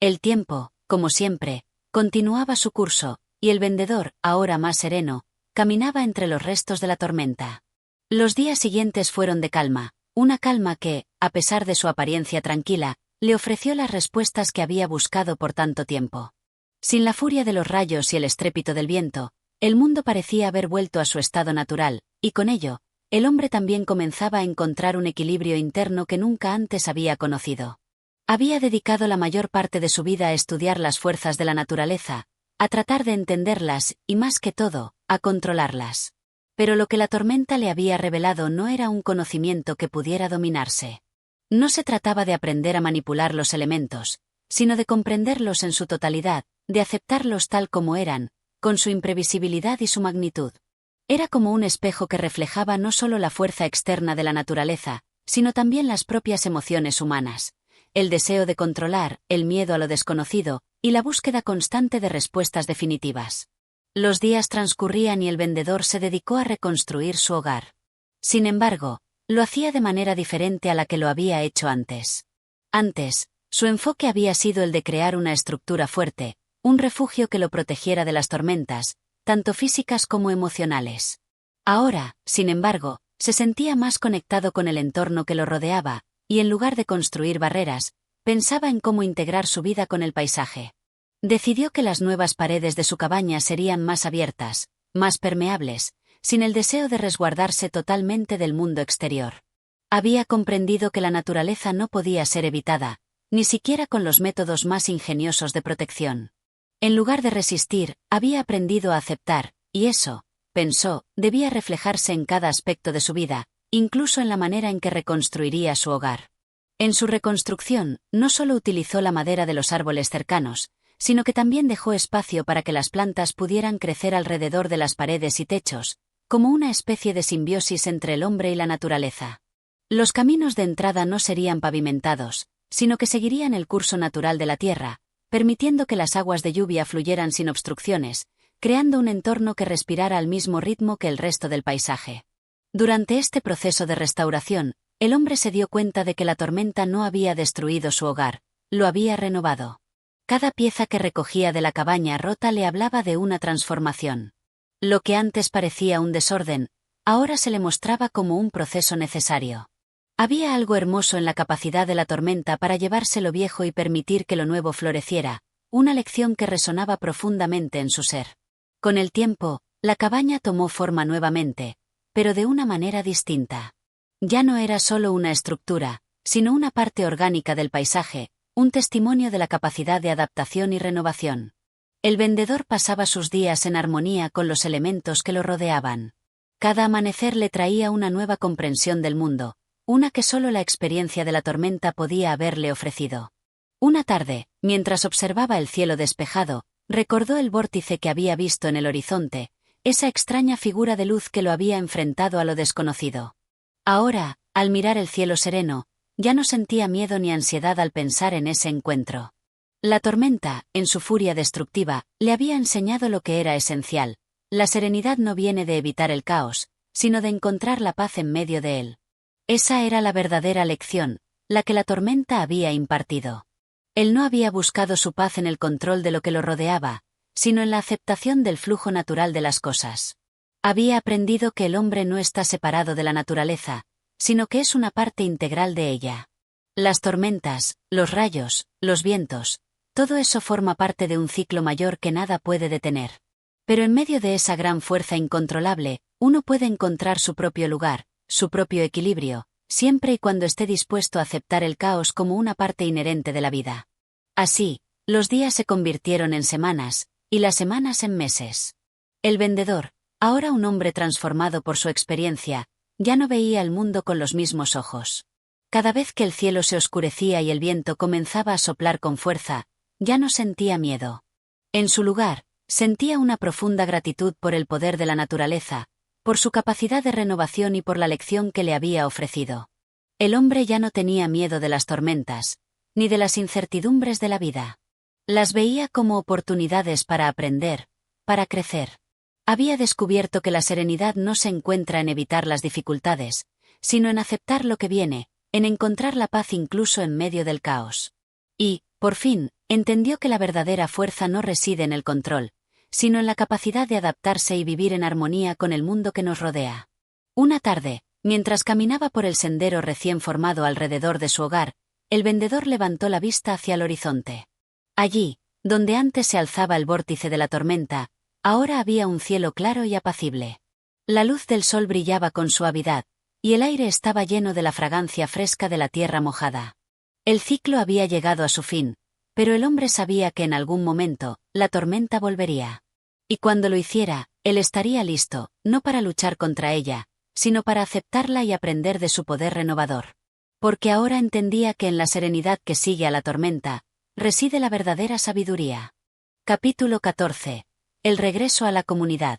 El tiempo, como siempre, continuaba su curso, y el vendedor, ahora más sereno, caminaba entre los restos de la tormenta. Los días siguientes fueron de calma, una calma que, a pesar de su apariencia tranquila, le ofreció las respuestas que había buscado por tanto tiempo. Sin la furia de los rayos y el estrépito del viento, el mundo parecía haber vuelto a su estado natural, y con ello, el hombre también comenzaba a encontrar un equilibrio interno que nunca antes había conocido. Había dedicado la mayor parte de su vida a estudiar las fuerzas de la naturaleza, a tratar de entenderlas y, más que todo, a controlarlas. Pero lo que la tormenta le había revelado no era un conocimiento que pudiera dominarse. No se trataba de aprender a manipular los elementos, sino de comprenderlos en su totalidad, de aceptarlos tal como eran, con su imprevisibilidad y su magnitud. Era como un espejo que reflejaba no solo la fuerza externa de la naturaleza, sino también las propias emociones humanas, el deseo de controlar, el miedo a lo desconocido, y la búsqueda constante de respuestas definitivas. Los días transcurrían y el vendedor se dedicó a reconstruir su hogar. Sin embargo, lo hacía de manera diferente a la que lo había hecho antes. Antes, su enfoque había sido el de crear una estructura fuerte, un refugio que lo protegiera de las tormentas, tanto físicas como emocionales. Ahora, sin embargo, se sentía más conectado con el entorno que lo rodeaba, y en lugar de construir barreras, pensaba en cómo integrar su vida con el paisaje. Decidió que las nuevas paredes de su cabaña serían más abiertas, más permeables, sin el deseo de resguardarse totalmente del mundo exterior. Había comprendido que la naturaleza no podía ser evitada, ni siquiera con los métodos más ingeniosos de protección. En lugar de resistir, había aprendido a aceptar, y eso, pensó, debía reflejarse en cada aspecto de su vida, incluso en la manera en que reconstruiría su hogar. En su reconstrucción, no solo utilizó la madera de los árboles cercanos, sino que también dejó espacio para que las plantas pudieran crecer alrededor de las paredes y techos, como una especie de simbiosis entre el hombre y la naturaleza. Los caminos de entrada no serían pavimentados, sino que seguirían el curso natural de la tierra, permitiendo que las aguas de lluvia fluyeran sin obstrucciones, creando un entorno que respirara al mismo ritmo que el resto del paisaje. Durante este proceso de restauración, el hombre se dio cuenta de que la tormenta no había destruido su hogar, lo había renovado. Cada pieza que recogía de la cabaña rota le hablaba de una transformación. Lo que antes parecía un desorden, ahora se le mostraba como un proceso necesario. Había algo hermoso en la capacidad de la tormenta para llevarse lo viejo y permitir que lo nuevo floreciera, una lección que resonaba profundamente en su ser. Con el tiempo, la cabaña tomó forma nuevamente, pero de una manera distinta. Ya no era solo una estructura, sino una parte orgánica del paisaje, un testimonio de la capacidad de adaptación y renovación. El vendedor pasaba sus días en armonía con los elementos que lo rodeaban. Cada amanecer le traía una nueva comprensión del mundo, una que solo la experiencia de la tormenta podía haberle ofrecido. Una tarde, mientras observaba el cielo despejado, recordó el vórtice que había visto en el horizonte, esa extraña figura de luz que lo había enfrentado a lo desconocido. Ahora, al mirar el cielo sereno, ya no sentía miedo ni ansiedad al pensar en ese encuentro. La tormenta, en su furia destructiva, le había enseñado lo que era esencial. La serenidad no viene de evitar el caos, sino de encontrar la paz en medio de él. Esa era la verdadera lección, la que la tormenta había impartido. Él no había buscado su paz en el control de lo que lo rodeaba, sino en la aceptación del flujo natural de las cosas. Había aprendido que el hombre no está separado de la naturaleza, sino que es una parte integral de ella. Las tormentas, los rayos, los vientos, todo eso forma parte de un ciclo mayor que nada puede detener. Pero en medio de esa gran fuerza incontrolable, uno puede encontrar su propio lugar, su propio equilibrio, siempre y cuando esté dispuesto a aceptar el caos como una parte inherente de la vida. Así, los días se convirtieron en semanas, y las semanas en meses. El vendedor, ahora un hombre transformado por su experiencia, ya no veía el mundo con los mismos ojos. Cada vez que el cielo se oscurecía y el viento comenzaba a soplar con fuerza, ya no sentía miedo. En su lugar, sentía una profunda gratitud por el poder de la naturaleza, por su capacidad de renovación y por la lección que le había ofrecido. El hombre ya no tenía miedo de las tormentas, ni de las incertidumbres de la vida. Las veía como oportunidades para aprender, para crecer. Había descubierto que la serenidad no se encuentra en evitar las dificultades, sino en aceptar lo que viene, en encontrar la paz incluso en medio del caos. Y, por fin, entendió que la verdadera fuerza no reside en el control, sino en la capacidad de adaptarse y vivir en armonía con el mundo que nos rodea. Una tarde, mientras caminaba por el sendero recién formado alrededor de su hogar, el vendedor levantó la vista hacia el horizonte. Allí, donde antes se alzaba el vórtice de la tormenta, ahora había un cielo claro y apacible. La luz del sol brillaba con suavidad, y el aire estaba lleno de la fragancia fresca de la tierra mojada. El ciclo había llegado a su fin, pero el hombre sabía que en algún momento, la tormenta volvería. Y cuando lo hiciera, él estaría listo, no para luchar contra ella, sino para aceptarla y aprender de su poder renovador. Porque ahora entendía que en la serenidad que sigue a la tormenta, reside la verdadera sabiduría. Capítulo 14. El regreso a la comunidad.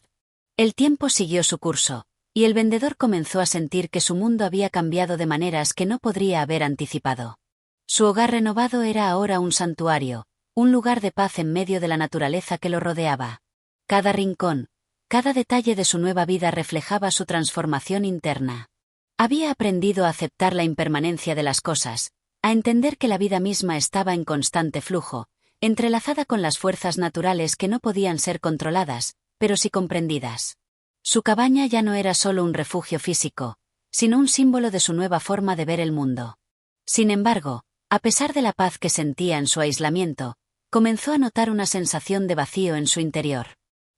El tiempo siguió su curso, y el vendedor comenzó a sentir que su mundo había cambiado de maneras que no podría haber anticipado. Su hogar renovado era ahora un santuario, un lugar de paz en medio de la naturaleza que lo rodeaba. Cada rincón, cada detalle de su nueva vida reflejaba su transformación interna. Había aprendido a aceptar la impermanencia de las cosas, a entender que la vida misma estaba en constante flujo, entrelazada con las fuerzas naturales que no podían ser controladas, pero sí comprendidas. Su cabaña ya no era solo un refugio físico, sino un símbolo de su nueva forma de ver el mundo. Sin embargo, a pesar de la paz que sentía en su aislamiento, comenzó a notar una sensación de vacío en su interior.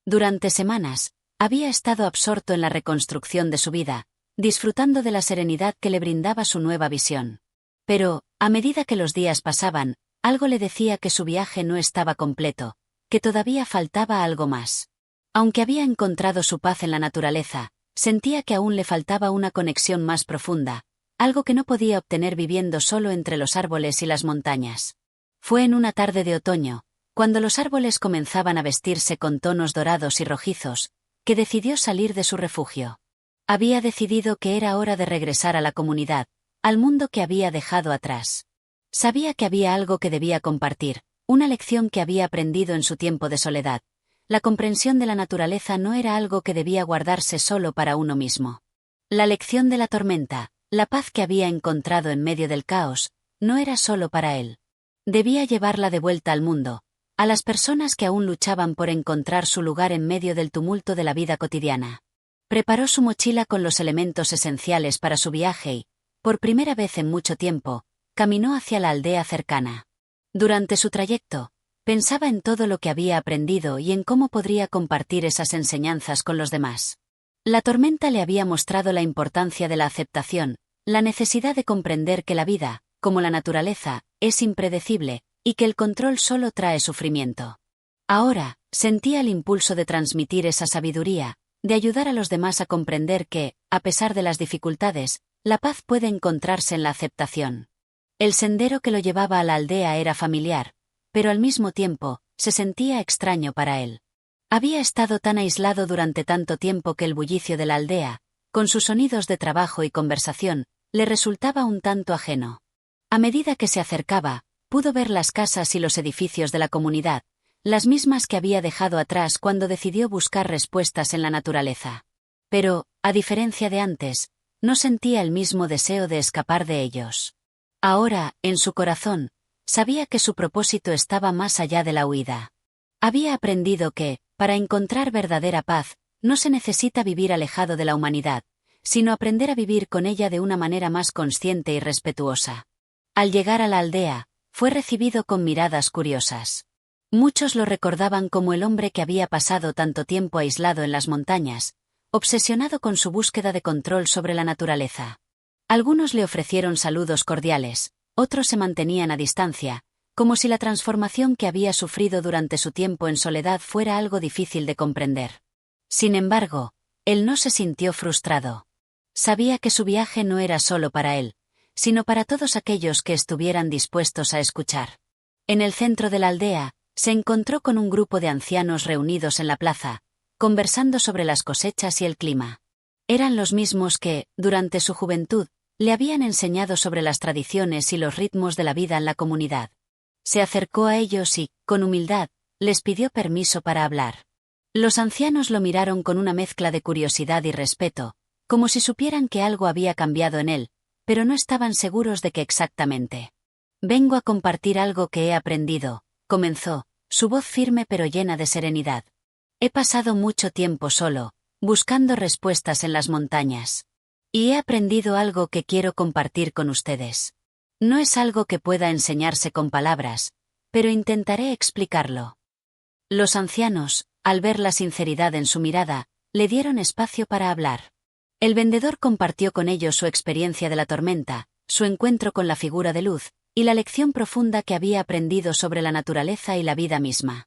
Durante semanas, había estado absorto en la reconstrucción de su vida, disfrutando de la serenidad que le brindaba su nueva visión. Pero, a medida que los días pasaban, algo le decía que su viaje no estaba completo, que todavía faltaba algo más. Aunque había encontrado su paz en la naturaleza, sentía que aún le faltaba una conexión más profunda, algo que no podía obtener viviendo solo entre los árboles y las montañas. Fue en una tarde de otoño, cuando los árboles comenzaban a vestirse con tonos dorados y rojizos, que decidió salir de su refugio. Había decidido que era hora de regresar a la comunidad, al mundo que había dejado atrás. Sabía que había algo que debía compartir, una lección que había aprendido en su tiempo de soledad. La comprensión de la naturaleza no era algo que debía guardarse solo para uno mismo. La lección de la tormenta, la paz que había encontrado en medio del caos, no era solo para él. Debía llevarla de vuelta al mundo, a las personas que aún luchaban por encontrar su lugar en medio del tumulto de la vida cotidiana. Preparó su mochila con los elementos esenciales para su viaje y, por primera vez en mucho tiempo, caminó hacia la aldea cercana. Durante su trayecto, pensaba en todo lo que había aprendido y en cómo podría compartir esas enseñanzas con los demás. La tormenta le había mostrado la importancia de la aceptación, la necesidad de comprender que la vida, como la naturaleza, es impredecible, y que el control solo trae sufrimiento. Ahora, sentía el impulso de transmitir esa sabiduría, de ayudar a los demás a comprender que, a pesar de las dificultades, la paz puede encontrarse en la aceptación. El sendero que lo llevaba a la aldea era familiar, pero al mismo tiempo, se sentía extraño para él. Había estado tan aislado durante tanto tiempo que el bullicio de la aldea, con sus sonidos de trabajo y conversación, le resultaba un tanto ajeno. A medida que se acercaba, pudo ver las casas y los edificios de la comunidad, las mismas que había dejado atrás cuando decidió buscar respuestas en la naturaleza. Pero, a diferencia de antes, no sentía el mismo deseo de escapar de ellos. Ahora, en su corazón, sabía que su propósito estaba más allá de la huida. Había aprendido que, para encontrar verdadera paz, no se necesita vivir alejado de la humanidad, sino aprender a vivir con ella de una manera más consciente y respetuosa. Al llegar a la aldea, fue recibido con miradas curiosas. Muchos lo recordaban como el hombre que había pasado tanto tiempo aislado en las montañas, obsesionado con su búsqueda de control sobre la naturaleza. Algunos le ofrecieron saludos cordiales, otros se mantenían a distancia, como si la transformación que había sufrido durante su tiempo en soledad fuera algo difícil de comprender. Sin embargo, él no se sintió frustrado. Sabía que su viaje no era solo para él, sino para todos aquellos que estuvieran dispuestos a escuchar. En el centro de la aldea, se encontró con un grupo de ancianos reunidos en la plaza, conversando sobre las cosechas y el clima. Eran los mismos que, durante su juventud, le habían enseñado sobre las tradiciones y los ritmos de la vida en la comunidad. Se acercó a ellos y, con humildad, les pidió permiso para hablar. Los ancianos lo miraron con una mezcla de curiosidad y respeto, como si supieran que algo había cambiado en él, pero no estaban seguros de qué exactamente. «Vengo a compartir algo que he aprendido», comenzó, su voz firme pero llena de serenidad. «He pasado mucho tiempo solo, buscando respuestas en las montañas. Y he aprendido algo que quiero compartir con ustedes. No es algo que pueda enseñarse con palabras, pero intentaré explicarlo». Los ancianos, al ver la sinceridad en su mirada, le dieron espacio para hablar. El vendedor compartió con ellos su experiencia de la tormenta, su encuentro con la figura de luz, y la lección profunda que había aprendido sobre la naturaleza y la vida misma.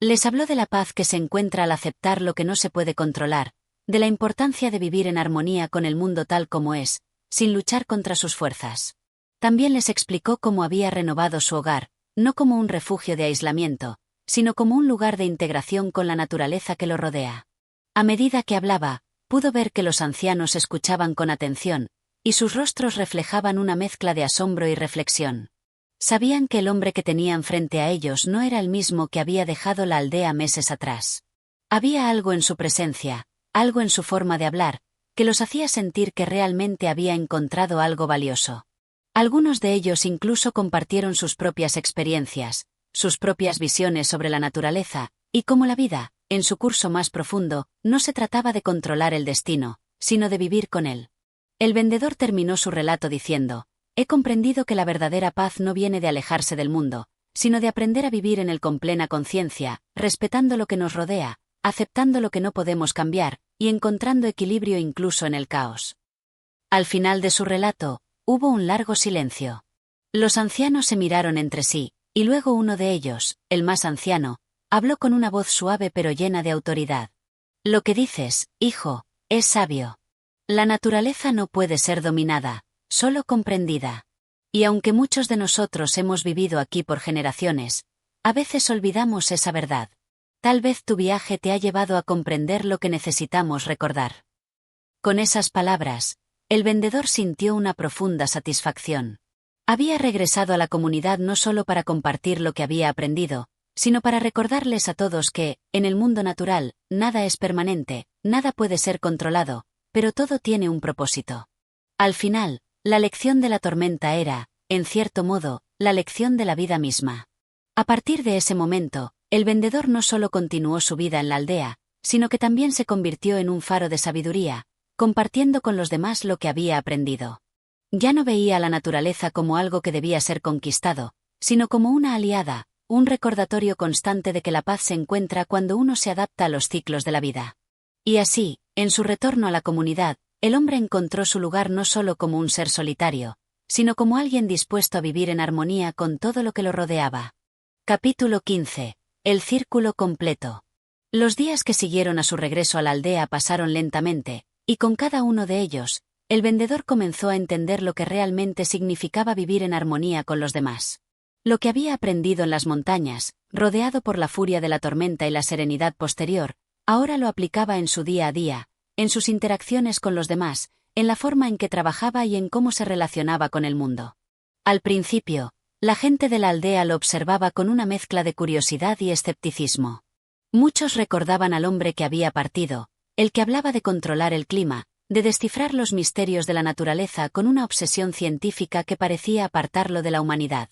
Les habló de la paz que se encuentra al aceptar lo que no se puede controlar, de la importancia de vivir en armonía con el mundo tal como es, sin luchar contra sus fuerzas. También les explicó cómo había renovado su hogar, no como un refugio de aislamiento, sino como un lugar de integración con la naturaleza que lo rodea. A medida que hablaba, pudo ver que los ancianos escuchaban con atención, y sus rostros reflejaban una mezcla de asombro y reflexión. Sabían que el hombre que tenían frente a ellos no era el mismo que había dejado la aldea meses atrás. Había algo en su presencia, algo en su forma de hablar, que los hacía sentir que realmente había encontrado algo valioso. Algunos de ellos incluso compartieron sus propias experiencias, sus propias visiones sobre la naturaleza, y cómo la vida, en su curso más profundo, no se trataba de controlar el destino, sino de vivir con él. El vendedor terminó su relato diciendo: «He comprendido que la verdadera paz no viene de alejarse del mundo, sino de aprender a vivir en él con plena conciencia, respetando lo que nos rodea, aceptando lo que no podemos cambiar, y encontrando equilibrio incluso en el caos». Al final de su relato, hubo un largo silencio. Los ancianos se miraron entre sí, y luego uno de ellos, el más anciano, habló con una voz suave pero llena de autoridad. «Lo que dices, hijo, es sabio. La naturaleza no puede ser dominada, solo comprendida. Y aunque muchos de nosotros hemos vivido aquí por generaciones, a veces olvidamos esa verdad. Tal vez tu viaje te ha llevado a comprender lo que necesitamos recordar». Con esas palabras, el vendedor sintió una profunda satisfacción. Había regresado a la comunidad no solo para compartir lo que había aprendido, sino para recordarles a todos que, en el mundo natural, nada es permanente, nada puede ser controlado, pero todo tiene un propósito. Al final, la lección de la tormenta era, en cierto modo, la lección de la vida misma. A partir de ese momento, el vendedor no solo continuó su vida en la aldea, sino que también se convirtió en un faro de sabiduría, compartiendo con los demás lo que había aprendido. Ya no veía a la naturaleza como algo que debía ser conquistado, sino como una aliada, un recordatorio constante de que la paz se encuentra cuando uno se adapta a los ciclos de la vida. Y así, en su retorno a la comunidad, el hombre encontró su lugar no solo como un ser solitario, sino como alguien dispuesto a vivir en armonía con todo lo que lo rodeaba. Capítulo 15. El círculo completo. Los días que siguieron a su regreso a la aldea pasaron lentamente, y con cada uno de ellos, el vendedor comenzó a entender lo que realmente significaba vivir en armonía con los demás. Lo que había aprendido en las montañas, rodeado por la furia de la tormenta y la serenidad posterior, ahora lo aplicaba en su día a día, en sus interacciones con los demás, en la forma en que trabajaba y en cómo se relacionaba con el mundo. Al principio, la gente de la aldea lo observaba con una mezcla de curiosidad y escepticismo. Muchos recordaban al hombre que había partido, el que hablaba de controlar el clima, de descifrar los misterios de la naturaleza con una obsesión científica que parecía apartarlo de la humanidad.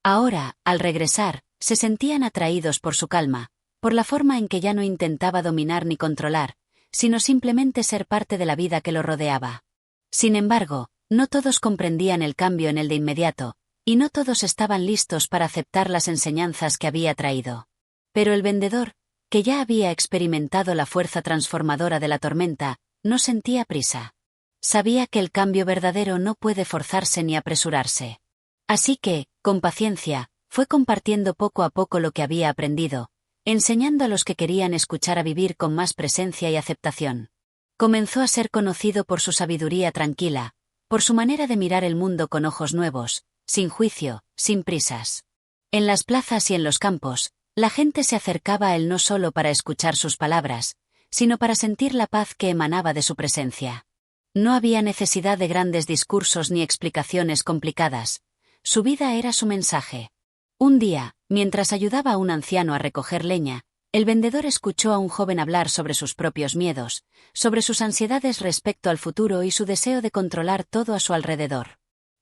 Ahora, al regresar, se sentían atraídos por su calma, por la forma en que ya no intentaba dominar ni controlar, sino simplemente ser parte de la vida que lo rodeaba. Sin embargo, no todos comprendían el cambio en él de inmediato, y no todos estaban listos para aceptar las enseñanzas que había traído. Pero el vendedor, que ya había experimentado la fuerza transformadora de la tormenta, no sentía prisa. Sabía que el cambio verdadero no puede forzarse ni apresurarse. Así que, con paciencia, fue compartiendo poco a poco lo que había aprendido, enseñando a los que querían escuchar a vivir con más presencia y aceptación. Comenzó a ser conocido por su sabiduría tranquila, por su manera de mirar el mundo con ojos nuevos, sin juicio, sin prisas. En las plazas y en los campos, la gente se acercaba a él no solo para escuchar sus palabras, sino para sentir la paz que emanaba de su presencia. No había necesidad de grandes discursos ni explicaciones complicadas. Su vida era su mensaje. Un día, mientras ayudaba a un anciano a recoger leña, el vendedor escuchó a un joven hablar sobre sus propios miedos, sobre sus ansiedades respecto al futuro y su deseo de controlar todo a su alrededor.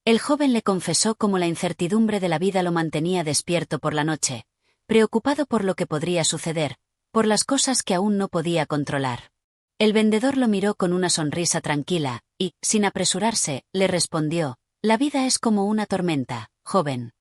El joven le confesó cómo la incertidumbre de la vida lo mantenía despierto por la noche, preocupado por lo que podría suceder, por las cosas que aún no podía controlar. El vendedor lo miró con una sonrisa tranquila, y, sin apresurarse, le respondió: «La vida es como una tormenta, joven.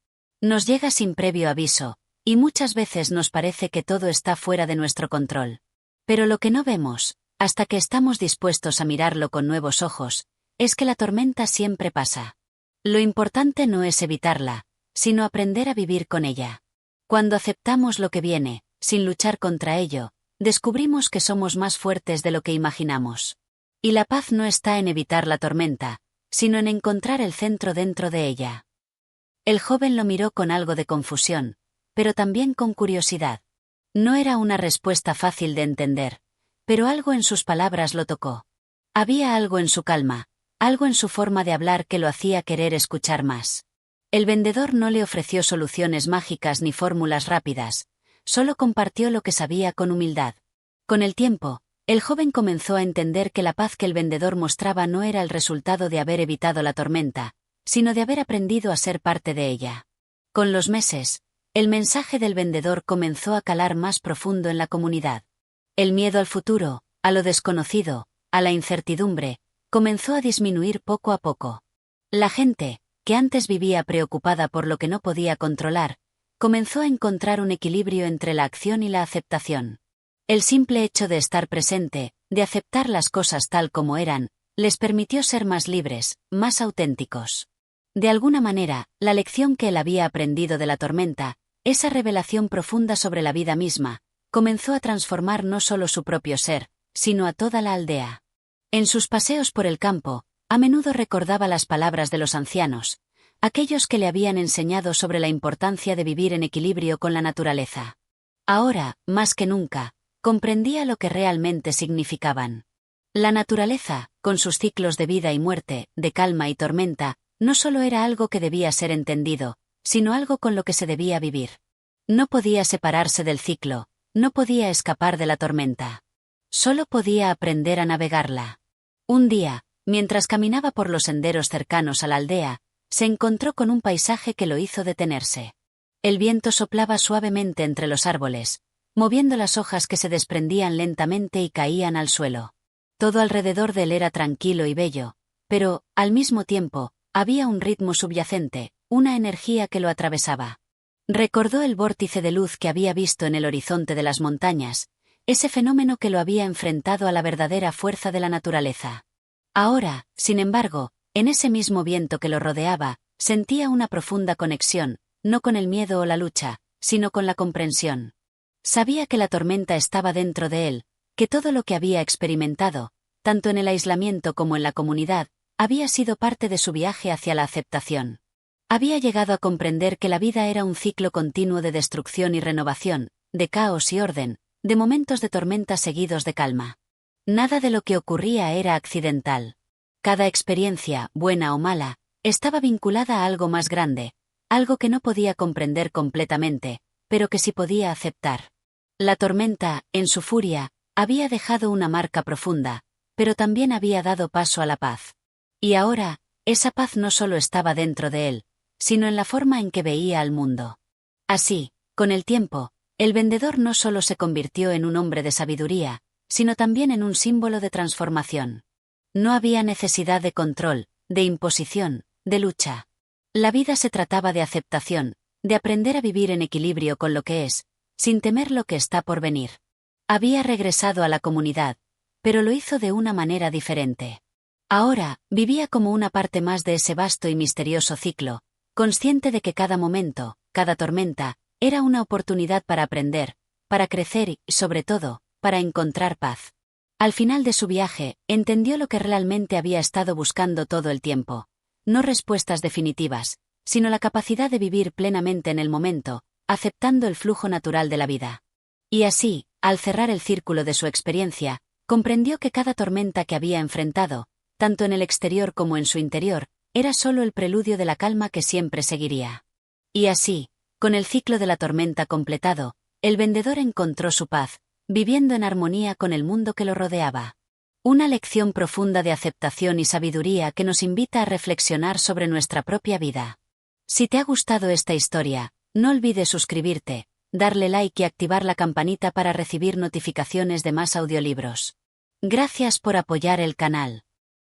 Nos llega sin previo aviso, y muchas veces nos parece que todo está fuera de nuestro control. Pero lo que no vemos, hasta que estamos dispuestos a mirarlo con nuevos ojos, es que la tormenta siempre pasa. Lo importante no es evitarla, sino aprender a vivir con ella. Cuando aceptamos lo que viene, sin luchar contra ello, descubrimos que somos más fuertes de lo que imaginamos. Y la paz no está en evitar la tormenta, sino en encontrar el centro dentro de ella. El joven lo miró con algo de confusión, pero también con curiosidad. No era una respuesta fácil de entender, pero algo en sus palabras lo tocó. Había algo en su calma, algo en su forma de hablar que lo hacía querer escuchar más. El vendedor no le ofreció soluciones mágicas ni fórmulas rápidas, solo compartió lo que sabía con humildad. Con el tiempo, el joven comenzó a entender que la paz que el vendedor mostraba no era el resultado de haber evitado la tormenta, sino de haber aprendido a ser parte de ella. Con los meses, el mensaje del vendedor comenzó a calar más profundo en la comunidad. El miedo al futuro, a lo desconocido, a la incertidumbre, comenzó a disminuir poco a poco. La gente, que antes vivía preocupada por lo que no podía controlar, comenzó a encontrar un equilibrio entre la acción y la aceptación. El simple hecho de estar presente, de aceptar las cosas tal como eran, les permitió ser más libres, más auténticos. De alguna manera, la lección que él había aprendido de la tormenta, esa revelación profunda sobre la vida misma, comenzó a transformar no solo su propio ser, sino a toda la aldea. En sus paseos por el campo, a menudo recordaba las palabras de los ancianos, aquellos que le habían enseñado sobre la importancia de vivir en equilibrio con la naturaleza. Ahora, más que nunca, comprendía lo que realmente significaban. La naturaleza, con sus ciclos de vida y muerte, de calma y tormenta, no solo era algo que debía ser entendido, sino algo con lo que se debía vivir. No podía separarse del ciclo, no podía escapar de la tormenta. Solo podía aprender a navegarla. Un día, mientras caminaba por los senderos cercanos a la aldea, se encontró con un paisaje que lo hizo detenerse. El viento soplaba suavemente entre los árboles, moviendo las hojas que se desprendían lentamente y caían al suelo. Todo alrededor de él era tranquilo y bello, pero, al mismo tiempo, había un ritmo subyacente, una energía que lo atravesaba. Recordó el vórtice de luz que había visto en el horizonte de las montañas, ese fenómeno que lo había enfrentado a la verdadera fuerza de la naturaleza. Ahora, sin embargo, en ese mismo viento que lo rodeaba, sentía una profunda conexión, no con el miedo o la lucha, sino con la comprensión. Sabía que la tormenta estaba dentro de él, que todo lo que había experimentado, tanto en el aislamiento como en la comunidad, había sido parte de su viaje hacia la aceptación. Había llegado a comprender que la vida era un ciclo continuo de destrucción y renovación, de caos y orden, de momentos de tormenta seguidos de calma. Nada de lo que ocurría era accidental. Cada experiencia, buena o mala, estaba vinculada a algo más grande, algo que no podía comprender completamente, pero que sí podía aceptar. La tormenta, en su furia, había dejado una marca profunda, pero también había dado paso a la paz. Y ahora, esa paz no solo estaba dentro de él, sino en la forma en que veía al mundo. Así, con el tiempo, el vendedor no solo se convirtió en un hombre de sabiduría, sino también en un símbolo de transformación. No había necesidad de control, de imposición, de lucha. La vida se trataba de aceptación, de aprender a vivir en equilibrio con lo que es, sin temer lo que está por venir. Había regresado a la comunidad, pero lo hizo de una manera diferente. Ahora, vivía como una parte más de ese vasto y misterioso ciclo, consciente de que cada momento, cada tormenta, era una oportunidad para aprender, para crecer y, sobre todo, para encontrar paz. Al final de su viaje, entendió lo que realmente había estado buscando todo el tiempo. No respuestas definitivas, sino la capacidad de vivir plenamente en el momento, aceptando el flujo natural de la vida. Y así, al cerrar el círculo de su experiencia, comprendió que cada tormenta que había enfrentado, tanto en el exterior como en su interior, era solo el preludio de la calma que siempre seguiría. Y así, con el ciclo de la tormenta completado, el vendedor encontró su paz, viviendo en armonía con el mundo que lo rodeaba. Una lección profunda de aceptación y sabiduría que nos invita a reflexionar sobre nuestra propia vida. Si te ha gustado esta historia, no olvides suscribirte, darle like y activar la campanita para recibir notificaciones de más audiolibros. Gracias por apoyar el canal.